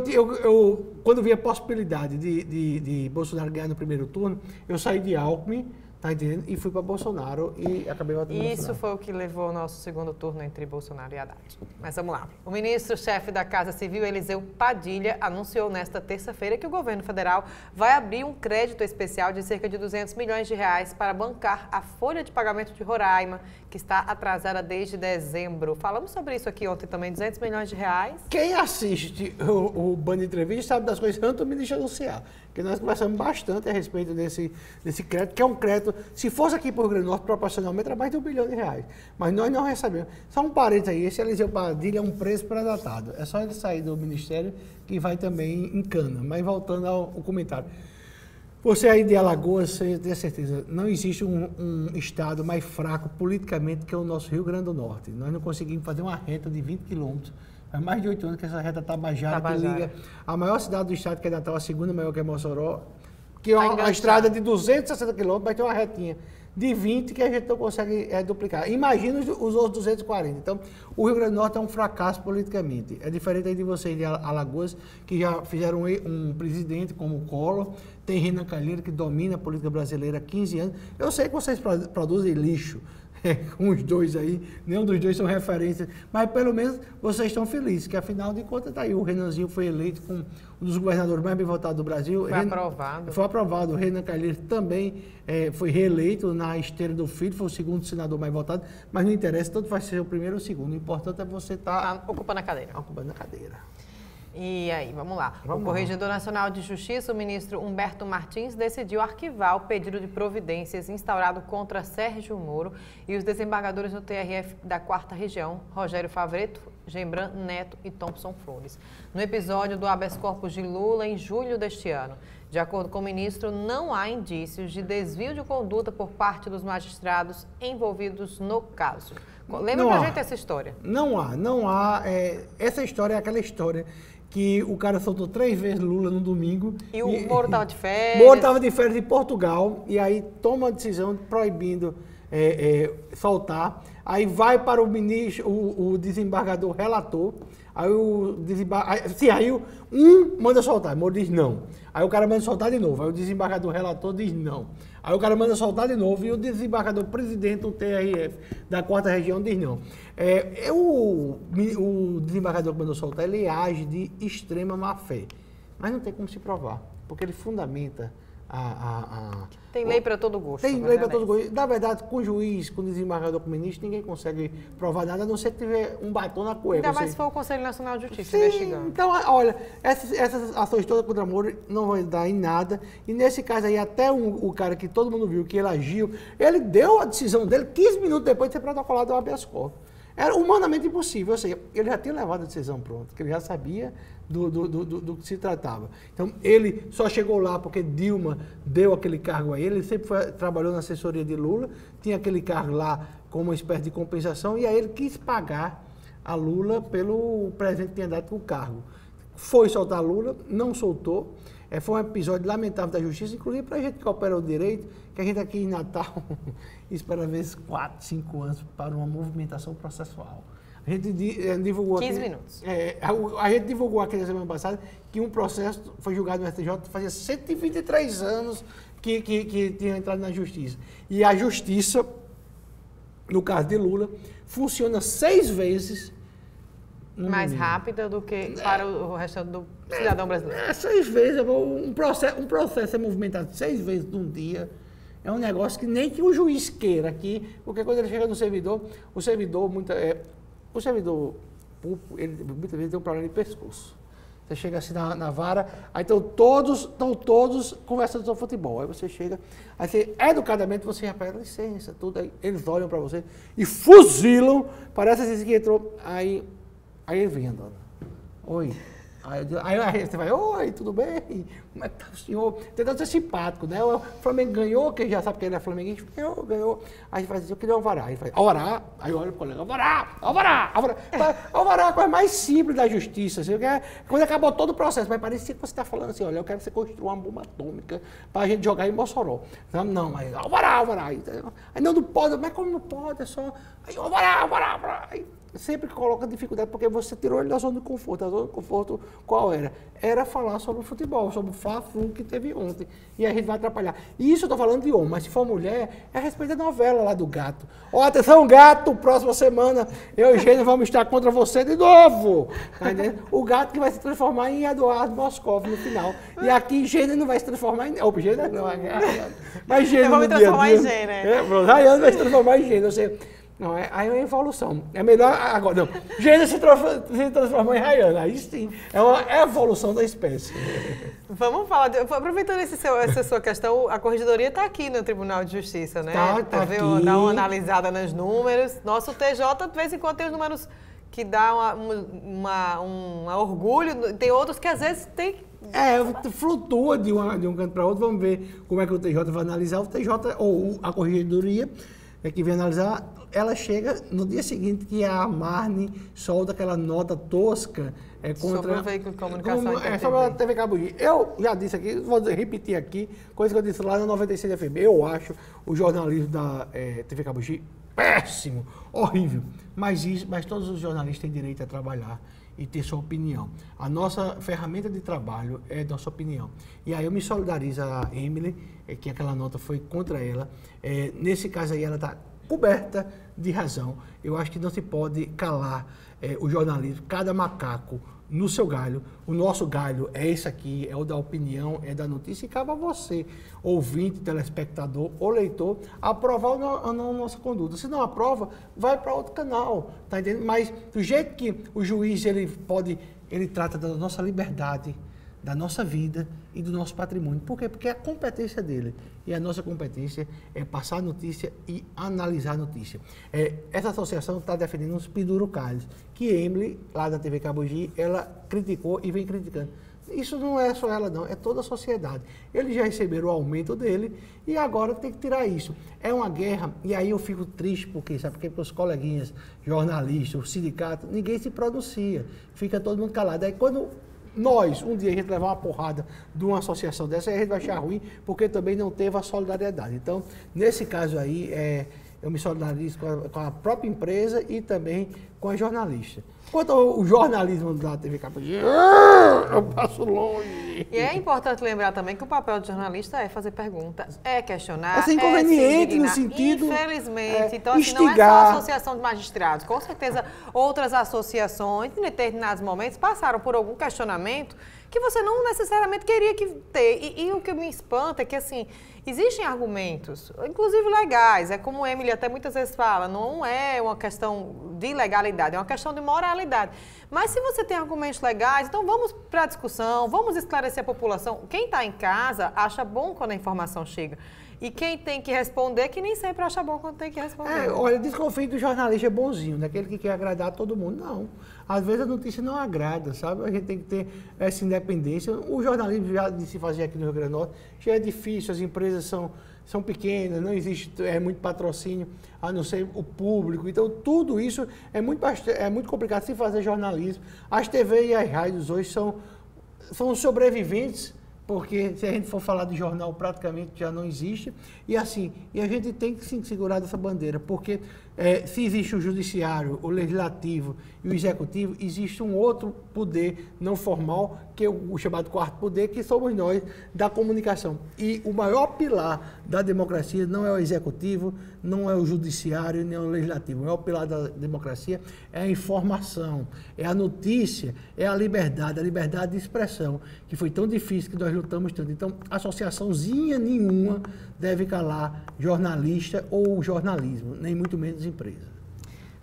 quando vi a possibilidade de Bolsonaro ganhar no primeiro turno, eu saí de Alckmin, tá entendendo? E fui para Bolsonaro e acabei votando no Bolsonaro. Isso foi o que levou ao nosso segundo turno entre Bolsonaro e Haddad. Mas vamos lá. O ministro-chefe da Casa Civil, Eliseu Padilha, anunciou nesta terça-feira que o governo federal vai abrir um crédito especial de cerca de 200 milhões de reais para bancar a folha de pagamento de Roraima, que está atrasada desde dezembro. Falamos sobre isso aqui ontem também, 200 milhões de reais. Quem assiste o Band Entrevista sabe das coisas, tanto me deixa anunciar. Porque nós conversamos bastante a respeito desse crédito, que é um crédito, se fosse aqui para o Rio Grande do Norte, proporcionalmente, era mais de R$1 bilhão. Mas nós não recebemos. Só um parênteses aí, esse Eliseu Padilha é um preço pré-datado. É só ele sair do Ministério que vai também em cana. Mas voltando ao comentário. Você aí de Alagoas, você tem certeza, não existe um estado mais fraco politicamente que o nosso Rio Grande do Norte. Nós não conseguimos fazer uma reta de 20 quilômetros. Há mais de 8 anos que essa reta Tabajara, que liga a maior cidade do estado, que é Natal, a segunda maior, que é Mossoró, que é uma estrada de 260 quilômetros, vai ter uma retinha de 20 que a gente não consegue duplicar. Imagina os outros 240. Então, o Rio Grande do Norte é um fracasso politicamente. É diferente aí de vocês de Alagoas, que já fizeram um presidente como o Collor, tem Renan Calheiros, que domina a política brasileira há 15 anos. Eu sei que vocês produzem lixo, com os dois aí, nenhum dos dois são referências, mas pelo menos vocês estão felizes, que afinal de contas tá aí, o Renanzinho foi eleito como um dos governadores mais bem votados do Brasil. Foi aprovado. Foi aprovado, o Renan Calheiros também foi reeleito na esteira do filho, foi o segundo senador mais votado, mas não interessa, tanto vai ser o primeiro ou o segundo, o importante é você estar... ocupando a cadeira. Ocupando a cadeira. E aí, vamos lá. O Corregedor Nacional de Justiça, o ministro Humberto Martins, decidiu arquivar o pedido de providências instaurado contra Sérgio Moro e os desembargadores do TRF da 4ª Região, Rogério Favreto, Gembran Neto e Thompson Flores, no episódio do habeas corpus de Lula em julho deste ano. De acordo com o ministro, não há indícios de desvio de conduta por parte dos magistrados envolvidos no caso. Lembra pra gente essa história? Não há. Essa história é aquela história que o cara soltou 3 vezes Lula no domingo. E o Moro estava de férias. Moro estava de férias em Portugal, e aí toma a decisão proibindo soltar. Aí vai para o ministro, o desembargador relator, aí um manda soltar, Moro diz não. Aí o cara manda soltar de novo, aí o desembargador relator diz não. Aí o cara manda soltar de novo e o desembargador presidente do TRF da 4ª Região diz não. O desembargador que mandou soltar, ele age de extrema má-fé, mas não tem como se provar, porque ele fundamenta Tem lei para todo gosto. Tem lei para todo gosto. Na verdade, com o juiz, com o desembargador, com o ministro, ninguém consegue provar nada, a não ser que tiver um batom na cueca. Ainda mais se for o Conselho Nacional de Justiça investigando. Então, olha, essas ações todas contra Moro não vão dar em nada. E nesse caso aí, até o cara que todo mundo viu, que ele agiu, ele deu a decisão dele 15 minutos depois de ser protocolado o habeas corpus. Era humanamente impossível, ou seja, ele já tinha levado a decisão pronta, que ele já sabia do que se tratava. Então, ele só chegou lá porque Dilma deu aquele cargo a ele sempre trabalhou na assessoria de Lula, tinha aquele cargo lá como uma espécie de compensação, e aí ele quis pagar a Lula pelo presente que tinha dado com o cargo. Foi soltar Lula, não soltou. Foi um episódio lamentável da justiça, inclusive para a gente que opera o direito, que a gente aqui em Natal espera às vezes 4, 5 anos para uma movimentação processual. A gente divulgou 15 aqui, minutos. A gente divulgou aqui na semana passada que um processo foi julgado no STJ, fazia 123 anos que tinha entrado na justiça. E a justiça, no caso de Lula, funciona 6 vezes mais rápida do que para o restante do cidadão brasileiro. 6 vezes, um processo é movimentado 6 vezes num dia. É um negócio que nem que o juiz queira aqui, porque quando ele chega no servidor, o servidor muitas vezes tem um problema de pescoço. Você chega assim na vara, aí estão todos conversando sobre futebol. Aí você chega, aí você, educadamente você já pega licença, tudo aí. Eles olham para você e fuzilam, parece assim que entrou, aí ele vem andando. Oi. Aí você vai, oi, tudo bem? Como é que tá o senhor? Tentando ser simpático, né? O Flamengo ganhou, quem já sabe que ele é flamenguista, ganhou. Aí ele faz assim, eu queria um alvará. Aí ele faz, alvará? Aí olha pro colega, alvará. Alvará é a coisa mais simples da justiça. Assim, quando acabou todo o processo, mas parecia que você está falando assim, olha, eu quero que você construa uma bomba atômica para a gente jogar em Mossoró. Não, mas alvará. Aí não pode, mas como não pode? É só, aí alvará. Aí, sempre coloca dificuldade, porque você tirou ele da zona de conforto. A zona de conforto qual era? Era falar sobre o futebol, sobre o Fla-Flu que teve ontem. E a gente vai atrapalhar. E isso eu estou falando de homem, mas se for mulher, é a respeito da novela lá do gato. Ó, atenção, gato, próxima semana eu e o Gênero vamos estar contra você de novo. Tá entendendo? O gato que vai se transformar em Eduardo Moscov no final. E aqui Gênero não vai se transformar em... Opa, Gênero não, mas Gênero eu vou me transformar em Gênero. Rayane vai se transformar em Gênero. Não, aí é uma evolução. É melhor agora. Não, Gênero se transformou em Rayane. Aí sim. É uma evolução da espécie. Vamos falar. Aproveitando essa sua questão, a Corregedoria está aqui no Tribunal de Justiça, né? Tá aqui. Dá uma analisada nos números. Nosso TJ, de vez em quando, tem os números que dá um orgulho. Tem outros que às vezes tem. Flutua de um canto para outro. Vamos ver como é que o TJ vai analisar. O TJ, ou a Corregedoria, que vem analisar, ela chega no dia seguinte que a Marne solta aquela nota tosca contra... Sobre o veículo de comunicação sobre a TV Cabugi. Eu já disse aqui, vou repetir aqui, coisa que eu disse lá no 96 FM. Eu acho o jornalismo da TV Cabugi péssimo, horrível. Mas todos os jornalistas têm direito a trabalhar e ter sua opinião. A nossa ferramenta de trabalho é nossa opinião. E aí eu me solidarizo a Emily, que aquela nota foi contra ela. Nesse caso aí ela está coberta de razão. Eu acho que não se pode calar o jornalismo, cada macaco no seu galho. O nosso galho é esse aqui, é o da opinião, é da notícia, e cabe a você, ouvinte, telespectador ou leitor, aprovar ou não a nossa conduta. Se não aprova, vai para outro canal, tá entendendo? Mas do jeito que o juiz ele trata da nossa liberdade, da nossa vida e do nosso patrimônio. Por quê? Porque é a competência dele. E a nossa competência é passar a notícia e analisar a notícia. Essa associação está defendendo uns pendurucalhos, que Emily, lá da TV Cabugi, ela criticou e vem criticando. Isso não é só ela, não, é toda a sociedade. Eles já receberam o aumento dele e agora tem que tirar isso. É uma guerra, e aí eu fico triste, porque os coleguinhas, jornalistas, o sindicato, ninguém se pronuncia, fica todo mundo calado. Aí quando um dia a gente levar uma porrada de uma associação dessa, aí a gente vai achar ruim, porque também não teve a solidariedade. Então, nesse caso aí, eu me solidarizo com a própria empresa e também com a jornalista. Quanto ao jornalismo da TV Cabugi, eu passo longe. E é importante lembrar também que o papel do jornalista é fazer pergunta, é questionar, inconveniente no sentido... Infelizmente. Então, assim, instigar. não é só a Associação de Magistrados. Com certeza, outras associações, em determinados momentos, passaram por algum questionamento que você não necessariamente queria ter. E o que me espanta é que, assim, existem argumentos, inclusive legais, é como o Emily até muitas vezes fala, não é uma questão de legalidade, é uma questão de moralidade. Mas se você tem argumentos legais, então vamos para a discussão, vamos esclarecer a população. Quem está em casa acha bom quando a informação chega. E quem tem que responder, que nem sempre acha bom quando tem que responder. Olha, desconfio do jornalista bonzinho, daquele que quer agradar todo mundo. Não. Às vezes a notícia não agrada, sabe? A gente tem que ter essa independência. O jornalismo já de se fazer aqui no Rio Grande do Norte já é difícil, as empresas são pequenas, não existe muito patrocínio, a não ser o público. Então, tudo isso é muito complicado se fazer jornalismo. As TV e as rádios hoje são sobreviventes, porque se a gente for falar de jornal, praticamente já não existe. E assim, a gente tem que se segurar dessa bandeira, porque se existe o judiciário, o legislativo e o executivo, existe um outro poder não formal, que é o chamado quarto poder, que somos nós da comunicação. E o maior pilar da democracia não é o executivo, não é o judiciário, nem o legislativo. O maior pilar da democracia é a informação, é a notícia, é a liberdade de expressão, que foi tão difícil que nós lutamos tanto. Então, associaçãozinha nenhuma deve calar jornalista ou jornalismo, nem muito menos empresa.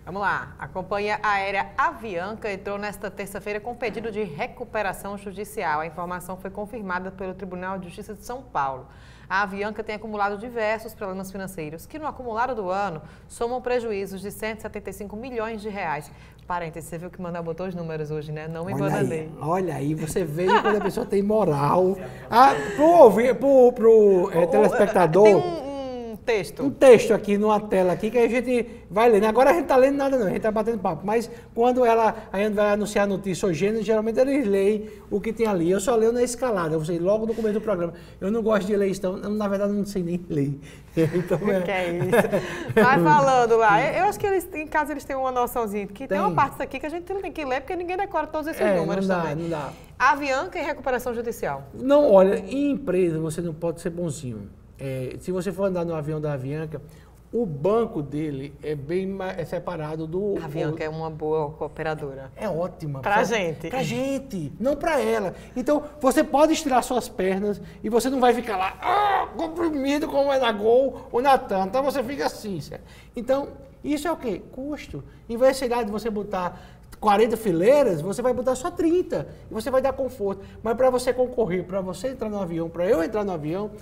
Vamos lá. A companhia aérea Avianca entrou nesta terça-feira com pedido de recuperação judicial. A informação foi confirmada pelo Tribunal de Justiça de São Paulo. A Avianca tem acumulado diversos problemas financeiros que, no acumulado do ano, somam prejuízos de 175 milhões de reais. Parênteses, você viu que Manuel botou os números hoje, né? Não me bananei. Olha aí, você vê quando a pessoa tem moral. Pro telespectador... Tem um texto. Um texto aqui numa tela aqui que a gente vai lendo. Agora a gente tá lendo nada não, a gente tá batendo papo. Mas quando a gente vai anunciar a notícia ou gênero, geralmente eles leem o que tem ali. Eu só leio na escalada, eu sei logo no começo do programa. Eu não gosto de ler isso, então, na verdade eu não sei nem ler. Então, que é isso. Vai falando lá. Eu acho que eles, em casa, eles têm uma noçãozinha, que tem uma parte disso aqui que a gente não tem que ler, porque ninguém decora todos esses números também. Não dá. Avianca e recuperação judicial. Não, olha, em empresa você não pode ser bonzinho. Se você for andar no avião da Avianca, o banco dele é bem separado do... A Avianca é uma boa cooperadora. É ótima. Pra gente. Pra gente, não pra ela. Então, você pode estirar suas pernas e você não vai ficar lá comprimido como é na Gol ou na TAM. Então, você fica assim, certo? Então, isso é o quê? Custo. Em vez de você botar 40 fileiras, você vai botar só 30 e você vai dar conforto. Mas para você concorrer, para você entrar no avião, para eu entrar no avião,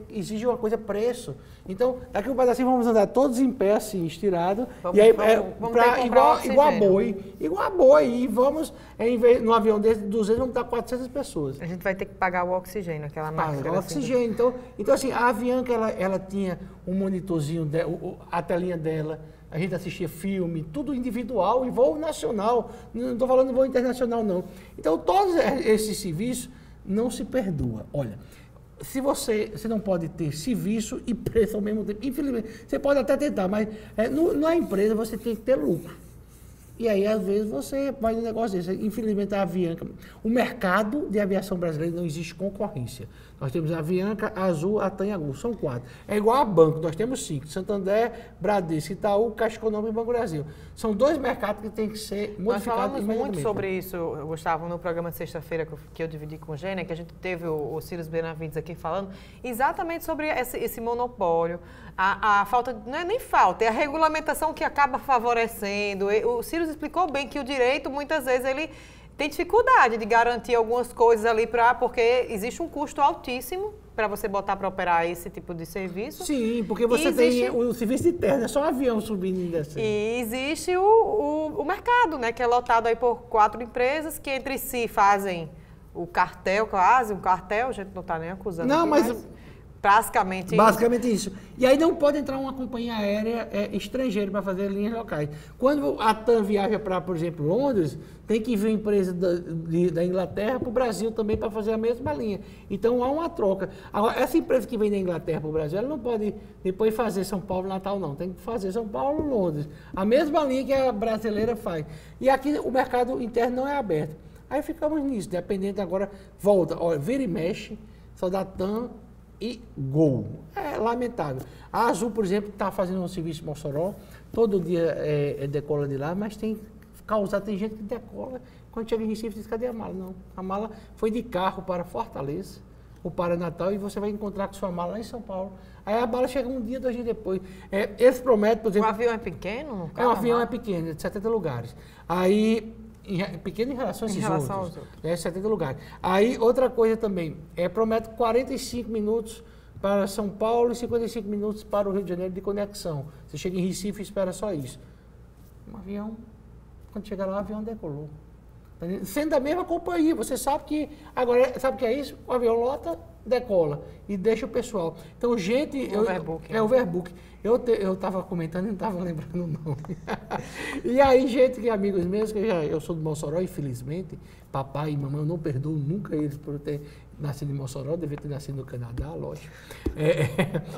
exige uma coisa, preço. Então, daqui um pedacinho vamos andar todos em pé, assim, estirado. E aí, igual a boi. E vamos, no avião desse, 200, vamos estar 400 pessoas. A gente vai ter que pagar o oxigênio, aquela máscara. O oxigênio. Então, assim, a Avianca, ela tinha um monitorzinho, a telinha dela. A gente assistia filme, tudo individual e voo nacional. Não estou falando de voo internacional, não. Então, todos esses serviços não se perdoa. Olha, se você não pode ter serviço e preço ao mesmo tempo. Infelizmente, você pode até tentar, mas na empresa você tem que ter lucro. E aí, às vezes, você vai no negócio desse. Infelizmente, a Avianca... O mercado de aviação brasileira não existe concorrência. Nós temos a Avianca, a Azul, a TAM e a Gol. São 4. É igual a banco. Nós temos 5. Santander, Bradesco, Itaú, Caixa Econômica e Banco Brasil. São 2 mercados que têm que ser modificados. Nós falamos muito sobre isso, Gustavo, no programa de sexta-feira que eu dividi com o Gênia, que a gente teve o Círios Benavides aqui falando exatamente sobre esse monopólio. A falta, não é nem falta, é a regulamentação que acaba favorecendo. O Círios explicou bem que o direito, muitas vezes, ele tem dificuldade de garantir algumas coisas ali, porque existe um custo altíssimo para você botar para operar esse tipo de serviço. Sim, porque você tem o serviço de terra, é só um avião subindo e descendo. E existe o mercado, né, que é lotado aí por 4 empresas que entre si fazem o cartel, quase um cartel, a gente não está nem acusando. Não, aqui, mas basicamente isso. E aí não pode entrar uma companhia aérea estrangeira para fazer linhas locais. Quando a TAM viaja para, por exemplo, Londres, tem que vir empresa da Inglaterra para o Brasil também para fazer a mesma linha. Então há uma troca. Agora, essa empresa que vem da Inglaterra para o Brasil, ela não pode depois fazer São Paulo, Natal, não. Tem que fazer São Paulo, Londres. A mesma linha que a brasileira faz. E aqui o mercado interno não é aberto. Aí ficamos nisso, dependendo agora, volta, olha, vira e mexe, só dá TAM e Gol. É lamentável. A Azul, por exemplo, está fazendo um serviço em Mossoró, todo dia decola de lá, mas tem gente que decola, quando chega em Recife diz, cadê a mala? Não, a mala foi de carro para Fortaleza, ou para Natal, e você vai encontrar com sua mala lá em São Paulo. Aí a mala chega um dia, 2 dias depois. Eles prometem, por exemplo... O avião é pequeno? O avião é pequeno, de 70 lugares. Aí... pequeno em relação aos outros. 70 lugares. Aí, outra coisa também, promete 45 minutos para São Paulo e 55 minutos para o Rio de Janeiro de conexão. Você chega em Recife e espera só isso. Um avião, quando chega lá, o avião decolou. Sendo da mesma companhia, você sabe que, agora, sabe o que é isso? O avião lota, decola e deixa o pessoal. Então, gente... Overbook. Eu estava comentando e não estava lembrando o nome. E aí, gente, que amigos meus, que eu sou do Mossoró, infelizmente, papai e mamãe, eu não perdoo nunca eles por ter nascido em Mossoró, devia ter nascido no Canadá, lógico.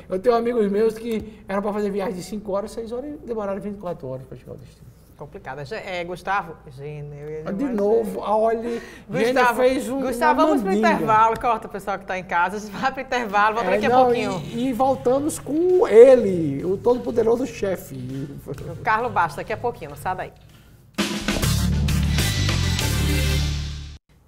Eu tenho amigos meus que eram para fazer viagem de 5 horas, 6 horas e demoraram 24 horas para chegar ao destino. Complicada. Gustavo, de novo, olha, Gustavo, vamos para o intervalo, corta o pessoal que está em casa, a gente vai para o intervalo, volta daqui a pouquinho. E voltamos com ele, o todo-poderoso chefe. O Carlos Bastos, daqui a pouquinho, não sai daí.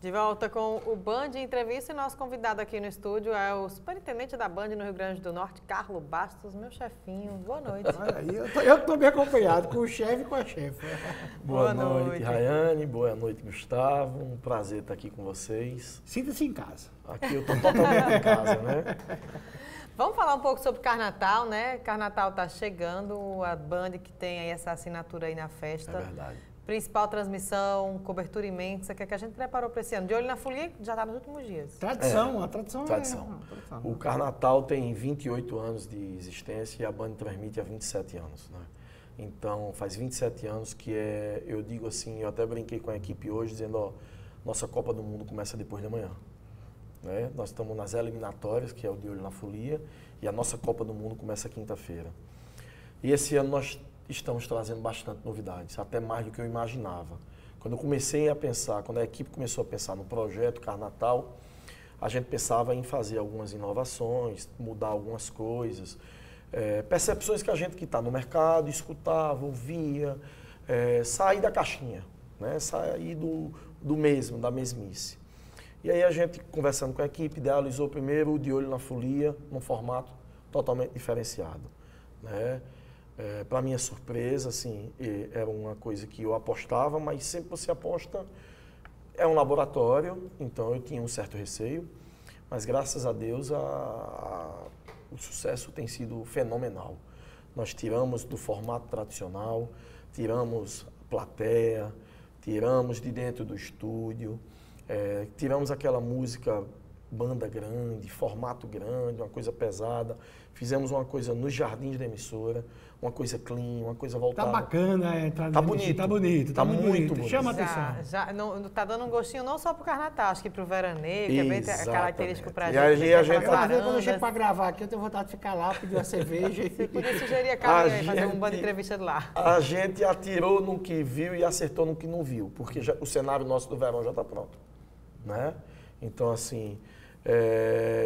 De volta com o Band Entrevista e nosso convidado aqui no estúdio é o superintendente da Band no Rio Grande do Norte, Carlos Bastos, meu chefinho. Boa noite. Olha aí, eu estou bem acompanhado com o chefe e com a chefe. Boa noite, Rayane. Boa noite, Gustavo. Um prazer estar aqui com vocês. Sinta-se em casa. Aqui eu estou totalmente em casa, né? Vamos falar um pouco sobre Carnatal, né? Carnatal está chegando, a Band que tem aí essa assinatura aí na festa. É verdade. Principal transmissão, cobertura imensa, que é que a gente preparou para esse ano. De olho na folia, já está nos últimos dias. Tradição, a tradição. Tradição. O Carnatal tem 28 anos de existência e a Band transmite há 27 anos, né? Então, faz 27 anos que eu digo assim, eu até brinquei com a equipe hoje, dizendo, ó, nossa Copa do Mundo começa depois da manhã. Né? Nós estamos nas eliminatórias, que é o De Olho na Folia, e a nossa Copa do Mundo começa quinta-feira. E esse ano nós estamos trazendo bastante novidades, até mais do que eu imaginava. Quando eu comecei a pensar, quando a equipe começou a pensar no projeto Carnatal, a gente pensava em fazer algumas inovações, mudar algumas coisas, percepções que a gente que está no mercado escutava, ouvia, sair da caixinha, né? Sair do mesmo, da mesmice. E aí a gente, conversando com a equipe, idealizou primeiro o De Olho na Folia, num formato totalmente diferenciado, né? Para minha surpresa, assim, era uma coisa que eu apostava, mas sempre você aposta, é um laboratório, então eu tinha um certo receio, mas graças a Deus o sucesso tem sido fenomenal. Nós tiramos do formato tradicional, tiramos plateia, tiramos de dentro do estúdio, tiramos aquela música banda grande, formato grande, uma coisa pesada. Fizemos uma coisa nos jardins da emissora, uma coisa clean, uma coisa voltada. Tá bacana, tá bonito. Tá bonito, tá muito bonito. Chama atenção. Já não, tá dando um gostinho não só pro Carnatal, acho que pro veraneio, que é bem característico pra gente. E a gente quando eu chego pra gravar aqui, eu tenho vontade de ficar lá, pedir uma cerveja. Você podia sugerir a Carlinha aí, fazer um bando de entrevista de lá. A gente atirou no que viu e acertou no que não viu, porque o cenário nosso do verão já está pronto, né? Então, assim,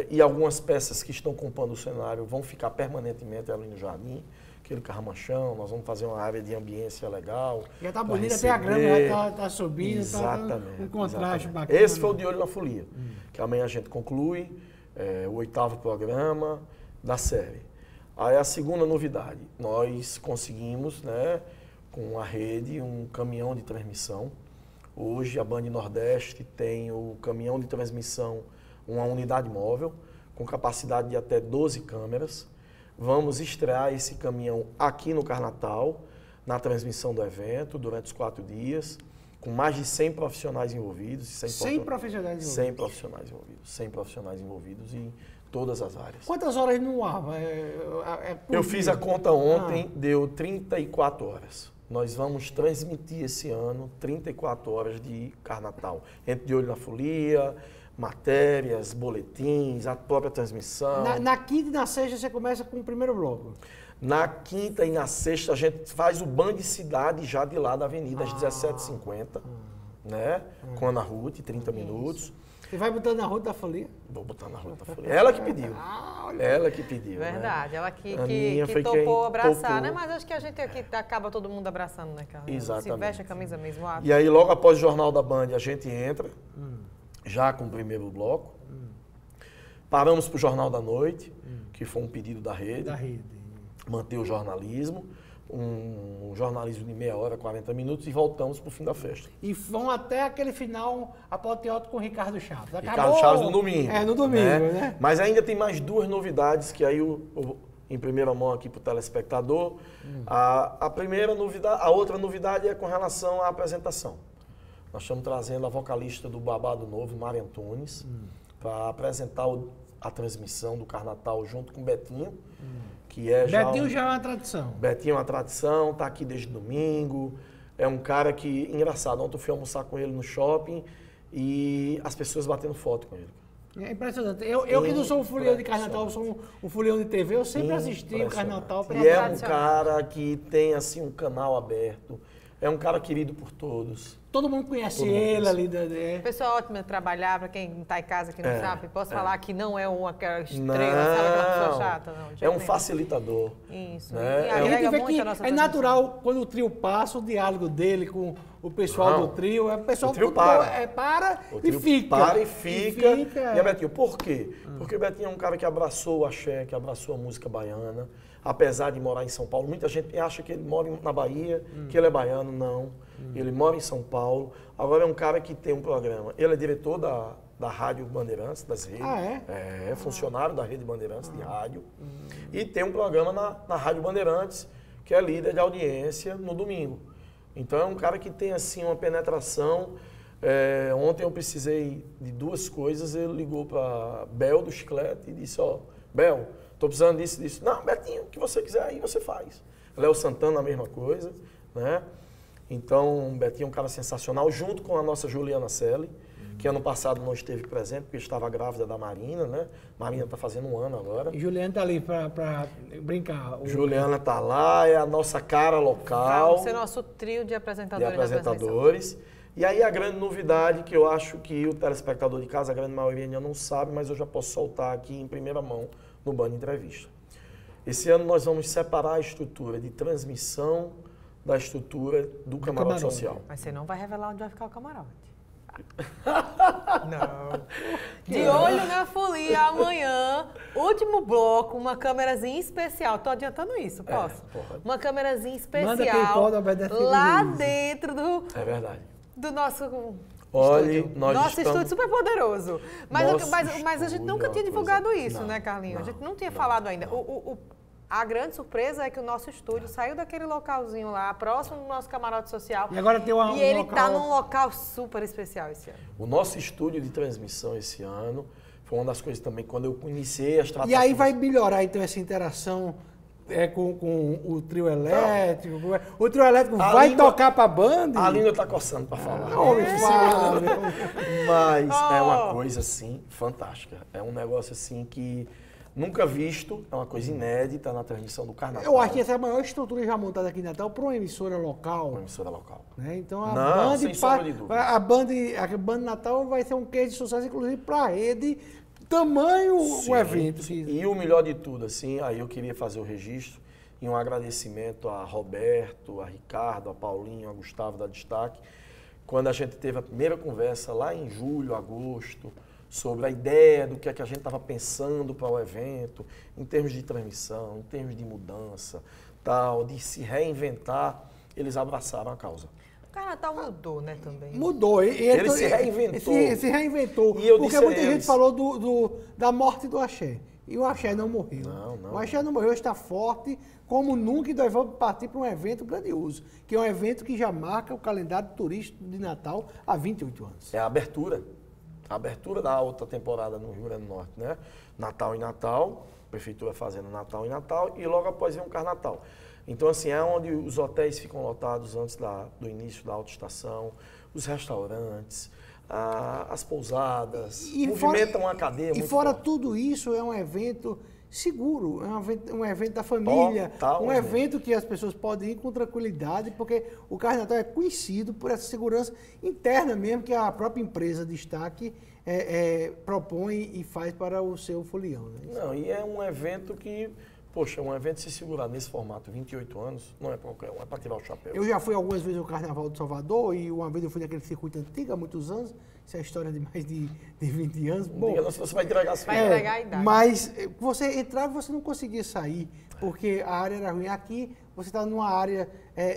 e algumas peças que estão compondo o cenário vão ficar permanentemente ali no jardim, aquele carramachão, nós vamos fazer uma área de ambiência legal. Já está bonita, até a grama já está subindo, exatamente, um contraste exatamente. bacana. Esse foi o De Olho na Folia, que amanhã a gente conclui, o 8º programa da série. Aí a segunda novidade, nós conseguimos, né, com a rede, um caminhão de transmissão. Hoje a Band Nordeste tem o caminhão de transmissão, uma unidade móvel, com capacidade de até 12 câmeras. Vamos estrear esse caminhão aqui no Carnatal, na transmissão do evento, durante os 4 dias, com mais de 100 profissionais envolvidos. 100 profissionais envolvidos? 100 profissionais envolvidos. 100 profissionais envolvidos em todas as áreas. Quantas horas no ar? Eu fiz a conta ontem, deu 34 horas. Nós vamos transmitir esse ano 34 horas de Carnatal. Entre De Olho na Folia, matérias, boletins, a própria transmissão. Na quinta e na sexta você começa com o primeiro bloco? Na quinta e na sexta a gente faz o Band Cidade já de lá da avenida, às 17h50, né? Com a Ana Ruth, 30 minutos. Você vai botando na Ruth da Folia? Vou botar na Ruth da Folia. Ela que pediu. Ela que pediu. Verdade, né? Ela que foi topou abraçar, topou. né? Mas acho que a gente aqui acaba todo mundo abraçando, né, Carlos? Exatamente. Se veste a camisa mesmo. E aí, logo após o Jornal da Band, a gente entra, já com o primeiro bloco. Paramos para o Jornal da Noite, que foi um pedido da rede. Manter o jornalismo. Um jornalismo de meia hora, 40 minutos, e voltamos para o fim da festa. E vão até aquele final apoteótico com o Ricardo Chaves. Ricardo Chaves no domingo. No domingo, né? Mas ainda tem mais 2 novidades que aí em primeira mão aqui para o telespectador. A primeira novidade, a outra novidade é com relação à apresentação. Nós estamos trazendo a vocalista do Babado Novo, Mari Antunes, para apresentar a transmissão do Carnatal junto com o Betinho. Que Betinho já é uma tradição. Betinho é uma tradição, está aqui desde domingo. É um cara que, engraçado, ontem eu fui almoçar com ele no shopping e as pessoas batendo foto com ele. É impressionante. Eu que não sou um folião de Carnatal, eu sou um folião de TV, eu sempre assisti o Carnatal pela E é um cara que tem assim um canal aberto, É um cara querido por todos. Todo mundo conhece Todo mundo ele conhece. ali. Pessoa ótima de trabalhar, para quem está em casa que não sabe, posso falar que não é aquela estrela, Não, sabe, aquela pessoa chata, não. de É um jeito nenhum. facilitador. Isso. Né? E É A um- gente agrega vê muito que a nossa é transmissão. natural, quando o trio passa, o diálogo dele com o pessoal Não. do trio, o pessoal O trio tudo para. para O e trio fica. para e fica. E a é. Betinho, por quê? Porque o Betinho é um cara que abraçou o axé, que abraçou a música baiana, apesar de morar em São Paulo. Muita gente acha que ele mora na Bahia, que ele é baiano. Não. Ele mora em São Paulo. Agora é um cara que tem um programa. Ele é diretor da Rádio Bandeirantes, das redes. Ah, é? É funcionário da Rede Bandeirantes de rádio. E tem um programa na Rádio Bandeirantes, que é líder de audiência no domingo. Então é um cara que tem assim uma penetração. Ontem eu precisei de duas coisas. Ele ligou para Bel do Chiclete e disse, ó, Bel, tô precisando disso. Não, Betinho, o que você quiser aí você faz. Léo Santana, a mesma coisa, né? Então, o Betinho é um cara sensacional, junto com a nossa Juliana Selle, que ano passado não esteve presente, porque estava grávida da Marina, né? Marina está fazendo 1 ano agora. E Juliano tá ali para brincar. Juliana está lá, é a nossa cara local. Vamos ser nosso trio de De apresentadores. apresentadores. E aí a grande novidade, que eu acho que o telespectador de casa, a grande maioria ainda não sabe, mas eu já posso soltar aqui em primeira mão no Band Entrevista. Esse ano nós vamos separar a estrutura de transmissão da estrutura do camarote social. Mas você não vai revelar onde vai ficar o camarote. Não. De olho na folia, amanhã, último bloco, uma câmerazinha especial. Tô adiantando isso, posso? pode. Uma câmerazinha Manda quem especial pode, obedece quem lá juízo. dentro É verdade. do nosso Olhe, estúdio. nós Nosso estamos- estúdio super poderoso. Mas, Nosso mas a gente estúdio nunca é uma tinha coisa- divulgado isso, Não, né, Carlinhos? A não, gente não tinha não, falado ainda. não. A grande surpresa é que o nosso estúdio saiu daquele localzinho lá, próximo do nosso camarote social. E agora tem um ele local... tá num local super especial esse ano. O nosso estúdio de transmissão esse ano foi uma das coisas também, quando eu iniciei as E tratativas. aí vai melhorar, então, essa interação com o trio elétrico? O trio elétrico A vai língua- tocar pra Band? A língua está coçando para falar. Não me fala. Mas é Oh. uma coisa, assim, fantástica. É um negócio, assim, que nunca visto, é uma coisa inédita na transmissão do Carnaval. Eu acho que essa é a maior estrutura já montada aqui em Natal para uma emissora Uma local. emissora local. Né? Então a Não, Band, sem sombra de dúvida. a Band Natal vai ser um case de sucesso, inclusive para a rede, tamanho Sim, o evento. sim. E o melhor de tudo, assim, aí eu queria fazer o registro e um agradecimento a Roberto, a Ricardo, a Paulinho, a Gustavo da Destaque, quando a gente teve a primeira conversa lá em julho, agosto, sobre a ideia do que é que a gente estava pensando para o evento, em termos de transmissão, em termos de mudança, tal, de se reinventar, eles abraçaram a causa. O Carnatal mudou, né, também. Mudou. Ele se reinventou. Se reinventou. E eu Porque disse a muita gente eles- falou da morte do axé. E o axé não morreu. Não. O axé não morreu, está forte como nunca, e nós vamos partir para um evento grandioso, que é um evento que já marca o calendário turístico de Natal há 28 anos. É a abertura da outra temporada no Rio Grande do Norte, né? Natal em Natal, a prefeitura fazendo Natal em Natal e logo após vem um Carnatal. Então, assim, é onde os hotéis ficam lotados antes do início da autoestação, os restaurantes, as pousadas, movimentam uma cadeia E muito fora forte. tudo isso, é um evento seguro, é um evento da família, um evento que as pessoas podem ir com tranquilidade, porque o Carnatal é conhecido por essa segurança interna mesmo que a própria empresa Destaque propõe e faz para o seu folião. Né? Não, e é um evento que, poxa, um evento se segurar nesse formato, 28 anos, não é para qualquer um, é para tirar o chapéu. Eu já fui algumas vezes ao Carnaval de Salvador e uma vez eu fui naquele circuito antigo há muitos anos, isso é a história de mais de 20 anos. Não diga não, se você vai entregar a sua Vai entregar a idade. Mas você entrava e você não conseguia sair, porque a área era ruim. Aqui você está numa área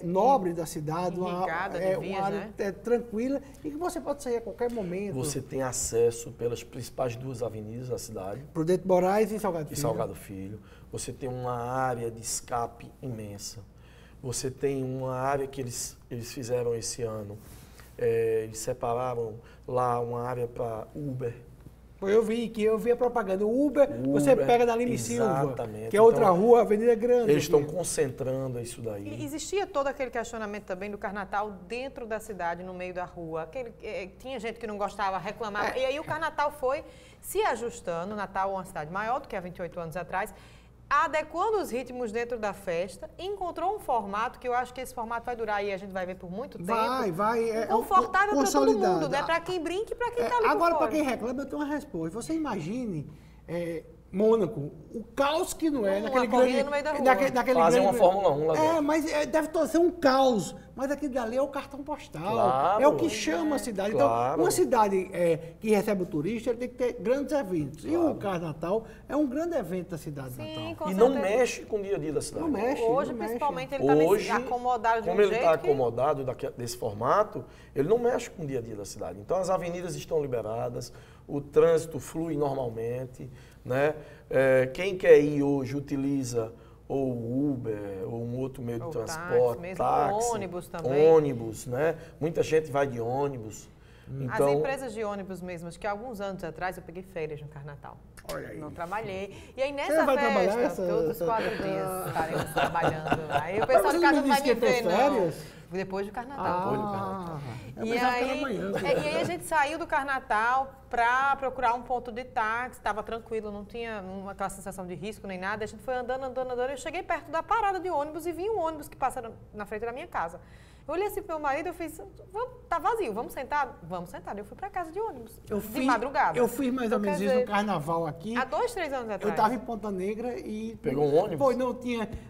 nobre da cidade, Irrigada de uma vias, área né? Tranquila e que você pode sair a qualquer momento. Você tem acesso pelas principais duas avenidas da cidade, Prudente Moraes e Salgado e Filho. Salgado Filho. Você tem uma área de escape imensa. Você tem uma área que eles fizeram esse ano. Eles separaram lá uma área para Uber. Eu vi a propaganda. O Uber, você pega na Lima e Silva, exatamente. que é outra Então, rua, Avenida Grande. Eles estão aqui. concentrando isso E daí. existia todo aquele questionamento também do Carnatal dentro da cidade, no meio da rua. Tinha gente que não gostava, reclamava. E aí o Carnatal foi se ajustando. Natal é uma cidade maior do que há 28 anos atrás. adequando os ritmos dentro da festa, encontrou um formato que eu acho que esse formato vai durar e a gente vai ver por muito tempo. Vai. Confortável para todo mundo, né? Para quem brinca e para quem está ali agora, por fora. para quem reclama, eu tenho uma resposta. Você imagine Mônaco, o caos que não é, naquele grande... no meio da rua. Naquele Fazem grande, uma Fórmula 1 lá dentro. mas deve ser um caos. Mas aquele dali é o cartão postal. Claro, é o que chama a cidade. Claro. Então, uma cidade que recebe o turista, ele tem que ter grandes eventos. Claro. E o Carnatal é um grande evento da cidade de Natal. Com e certeza. não mexe com o dia a dia da cidade. Não mexe. Hoje, não principalmente, mexe. ele está acomodado de um como ele jeito está acomodado desse formato, ele não mexe com o dia a dia da cidade. Então, as avenidas estão liberadas, o trânsito flui normalmente, né? Quem quer ir hoje utiliza ou Uber, ou um outro meio de transporte, táxi, ônibus também. Ônibus, né? Muita gente vai de ônibus. Então, as empresas de ônibus mesmo, que alguns anos atrás eu peguei férias no Carnatal. Olha aí. Não trabalhei. E aí nessa vai festa, todos os 4 dias estaremos trabalhando. Aí o pessoal de casa não vai me ver, não. Depois do Carnatal. Depois do Carnatal. E aí a gente saiu do Carnatal para procurar um ponto de táxi, estava tranquilo, não tinha aquela sensação de risco nem nada. A gente foi andando. Eu cheguei perto da parada de ônibus e vi um ônibus que passa na frente da minha casa. Eu olhei assim pro meu marido, eu fiz, tá vazio, vamos sentar? Vamos sentar. Eu fui para casa de ônibus, de madrugada. Eu fiz mais ou menos isso no Carnaval aqui. Há 2, 3 anos atrás. Eu estava em Ponta Negra e... Pegou um ônibus? Pô,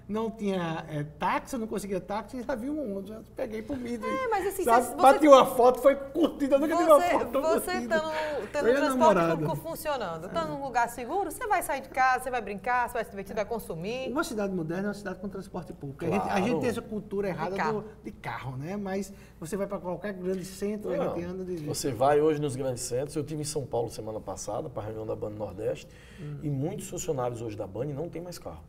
não tinha táxi, eu não conseguia táxi, já vi um ônibus, eu peguei por mim. Mas assim, bati uma foto, foi curtida, eu nunca tive uma foto Você estando no transporte público funcionando, estando num lugar seguro, você vai sair de casa, você vai brincar, você vai se divertir, vai consumir. Uma cidade moderna é uma cidade com transporte público. Claro. A gente tem essa cultura errada de carro, né? Mas você vai para qualquer grande centro, a gente anda de jeito. Você vai hoje nos grandes centros. Eu estive em São Paulo semana passada para a reunião da Band Nordeste e muitos funcionários hoje da Band não têm mais carro.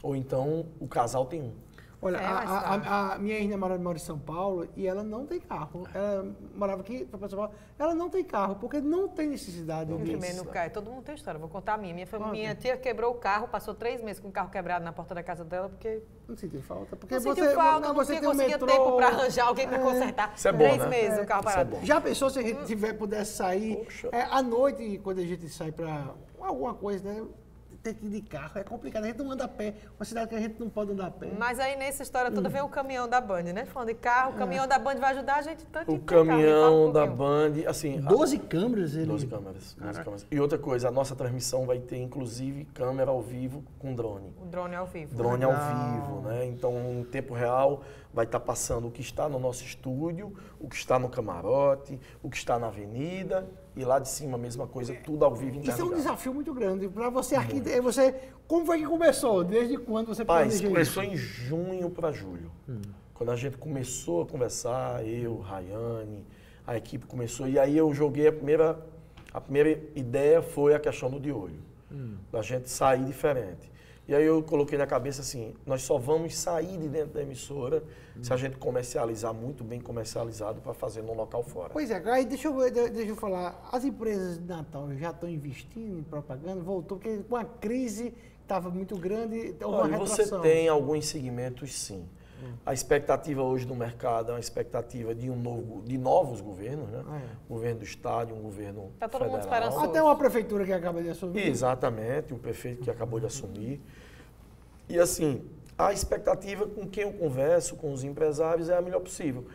Ou então o casal tem um. Olha, a minha irmã mora em São Paulo e ela não tem carro. Ela morava aqui, foi para São Paulo. Ela não tem carro, porque não tem necessidade disso. Todo mundo tem história, vou contar a minha. Minha tia quebrou o carro, passou 3 meses com o carro quebrado na porta da casa dela, porque... Não sentiu falta. Porque não sentiu falta, não conseguia tempo para arranjar alguém para consertar. Isso é bom, 3 meses o carro parado. Já pensou se a gente pudesse sair à noite, quando a gente sai para alguma coisa, né? Ter que ir de carro, é complicado, a gente não anda a pé, uma cidade que a gente não pode andar a pé. Mas aí nessa história toda vem o caminhão da Band, né? Falando de carro, o caminhão da Band vai ajudar a gente tanto. O caminhão da Band, assim... 12 câmeras, ele... 12 câmeras. E outra coisa, a nossa transmissão vai ter, inclusive, câmera ao vivo com drone. O drone ao vivo. Drone ao vivo, né? Então, em tempo real, vai estar passando o que está no nosso estúdio, o que está no camarote, o que está na avenida... E lá de cima a mesma coisa, tudo ao vivo interligado. Isso é um desafio muito grande. Para você aqui, como foi que começou? Desde quando você planejou começou em junho para julho. Quando a gente começou a conversar, eu, Rayane, a equipe começou. E aí eu joguei a primeira ideia foi a questão do de olho. Da gente sair diferente. E aí eu coloquei na cabeça assim, nós só vamos sair de dentro da emissora se a gente comercializar muito bem comercializado para fazer no local fora. Pois é, aí deixa eu falar, as empresas de Natal já estão investindo em propaganda, voltou, porque com a crise estava muito grande, houve uma retração. Você tem alguns segmentos sim. A expectativa hoje do mercado é uma expectativa de novos governos, né? Um governo do estado, um governo tá todo federal. mundo esperançoso. Até uma prefeitura que acaba de assumir. Exatamente, o prefeito que acabou de assumir. E assim, a expectativa com quem eu converso, com os empresários, é a melhor possível.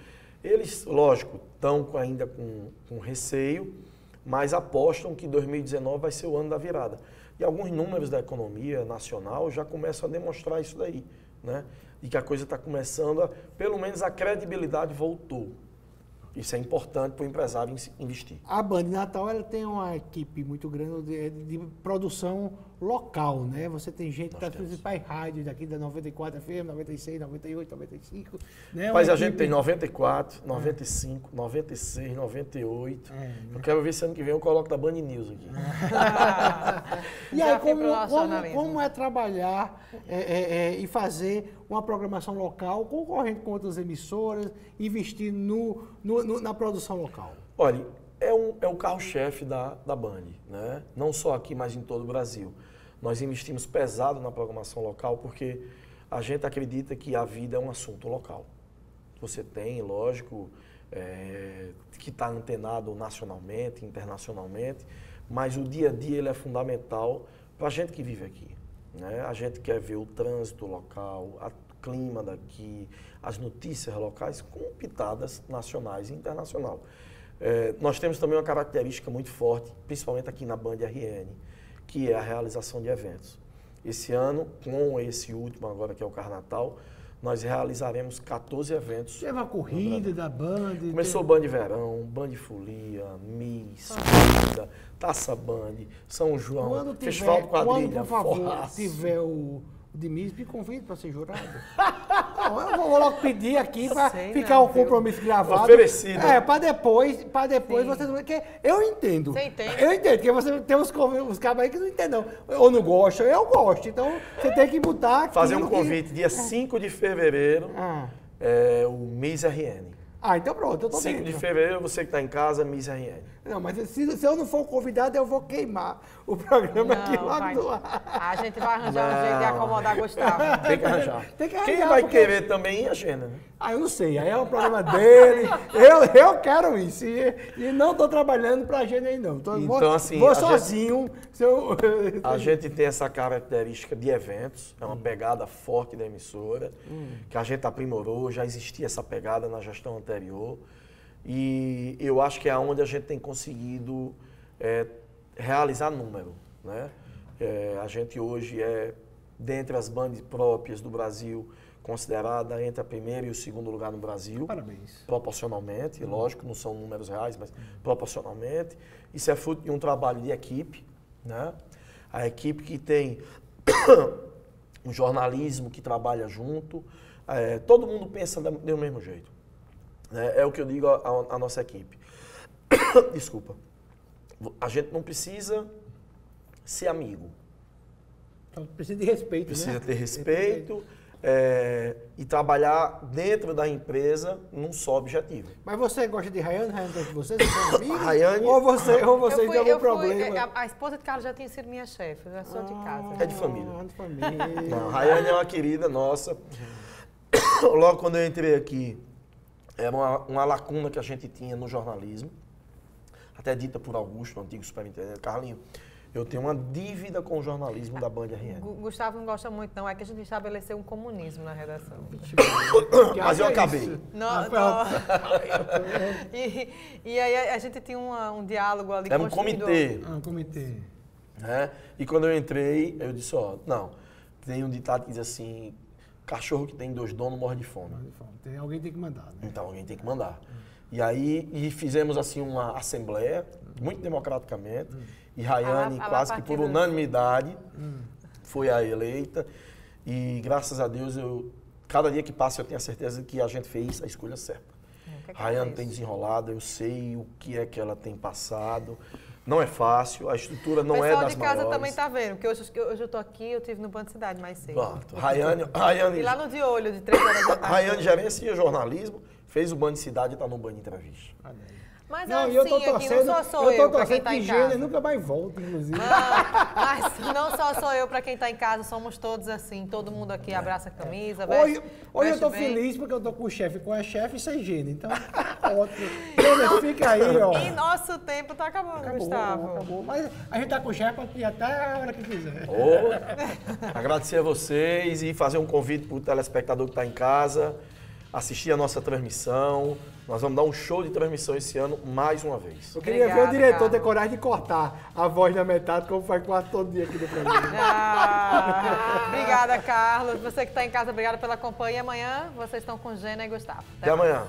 Eles, lógico, estão ainda com receio, mas apostam que 2019 vai ser o ano da virada. E alguns números da economia nacional já começam a demonstrar isso daí, né? E que a coisa está começando, pelo menos a credibilidade voltou. Isso é importante para o empresário investir. A Band Natal ela tem uma equipe muito grande de produção local, né? Você tem gente das principais rádios daqui da 94 FM, 96, 98, 95. Né? Mas a gente tem 94, 95, 96, 98. Eu quero ver se ano que vem eu coloco da Band News aqui. E aí, como é trabalhar e fazer uma programação local, concorrendo com outras emissoras, investir na produção local? Olha, é o carro-chefe da Band, né? Não só aqui, mas em todo o Brasil. Nós investimos pesado na programação local porque a gente acredita que a vida é um assunto local. Você tem, lógico, que está antenado nacionalmente, internacionalmente, mas o dia a dia ele é fundamental para a gente que vive aqui. né? A gente quer ver o trânsito local, o clima daqui, as notícias locais com pitadas nacionais e internacional. Nós temos também uma característica muito forte, principalmente aqui na Band RN, que é a realização de eventos. Esse ano, com esse último agora que é o Carnatal, nós realizaremos 14 eventos. Teve uma corrida da Band. Começou Band Verão, Band Folia, Miss, Taça Band, São João, Quando Festival do Quadrilha, por favor, Forraço. tiver o de Miss, me convide para ser jurado. Não, eu vou logo pedir aqui para ficar o compromisso gravado. Oferecido. Para depois vocês não... Porque eu entendo. Você entende? Eu entendo, porque você tem uns cabos aí que não entendem, não. Ou não gostam, eu gosto. Então, você tem que botar... Fazer um convite, dia 5 de fevereiro, o Miss RN. Então pronto, eu tô 5 dentro. de fevereiro, você que está em casa, Miss RN. Não, mas se eu não for convidado, eu vou queimar o programa aqui Não, logo do ar. A gente vai arranjar um jeito de acomodar Gustavo. Tem que arranjar. Tem que Quem arranjar, vai porque- querer também é a agenda, né? Eu não sei, aí é o problema dele. Eu quero isso. E não estou trabalhando para a gente aí, não. Então, assim, vou a sozinho. A gente tem essa característica de eventos, é uma pegada forte da emissora, que a gente aprimorou, já existia essa pegada na gestão anterior. E eu acho que é onde a gente tem conseguido realizar número, né? A gente hoje dentre as bandas próprias do Brasil, considerada entre a primeira e o segundo lugar no Brasil. Parabéns. Proporcionalmente, lógico, não são números reais, mas proporcionalmente. Isso é fruto de um trabalho de equipe, né? A equipe que tem um jornalismo que trabalha junto, todo mundo pensa do mesmo jeito. É o que eu digo à nossa equipe. Desculpa. A gente não precisa ser amigo. Então, precisa de respeito, Precisa né? ter respeito e trabalhar dentro da empresa num só objetivo. Mas você gosta de Rayane? Rayane gosta de você? Vocês são amigos? Rayane- Ou vocês têm algum problema? A esposa de Carlos já tinha sido minha chefe, eu já sou de casa. É de família. De família. Não, Rayane é uma querida nossa. Logo quando eu entrei aqui, era uma lacuna que a gente tinha no jornalismo, até dita por Augusto, o antigo superintendente. Carlinho, eu tenho uma dívida com o jornalismo da Band RN. Gustavo não gosta muito, não. É que a gente estabeleceu um comunismo na redação. Mas eu acabei. E aí a gente tinha um diálogo ali. Era um construído. comitê. Um comitê. Né? E quando eu entrei, eu disse, não, tem um ditado que diz assim, cachorro que tem 2 donos morre de fome. Alguém tem que mandar, né? Então alguém tem que mandar. E aí fizemos assim uma assembleia, muito democraticamente, e Rayane, quase que por unanimidade, foi a eleita. E graças a Deus, cada dia que passa eu tenho a certeza que a gente fez a escolha certa. Rayane tem desenrolado, eu sei o que é que ela tem passado. Não é fácil, a estrutura não é das maiores. O pessoal de casa também está vendo, porque hoje eu estou aqui, eu estive no Banco Cidade mais cedo. Pronto. Rayane, E lá no De Olho, de 3 horas da tarde. Rayane gerencia jornalismo, fez o Band Cidade e está no Band Entrevista. Mas Não, assim, eu tô aqui torcendo, não só sou eu para quem está em que casa. Gênero nunca mais volta, inclusive. Mas não só sou eu para quem está em casa, somos todos assim. Todo mundo aqui abraça a camisa, Hoje eu veste tô bem. feliz porque eu tô com o chefe, com a chefe e sem Gênero. Então, ótimo. Gênero, fica aí, ó. E nosso tempo está acabando, Gustavo. Acabou. Mas a gente tá com o chefe aqui até a hora que quiser. Agradecer a vocês e fazer um convite para o telespectador que está em casa, assistir a nossa transmissão. Nós vamos dar um show de transmissão esse ano, mais uma vez. Eu queria ver Obrigada, o diretor Carlos. ter coragem de cortar a voz na metade, como faz quase todo dia aqui do programa. Obrigada, Carlos. Você que está em casa, obrigada pela companhia. Amanhã vocês estão com Gênia e Gustavo. Até amanhã.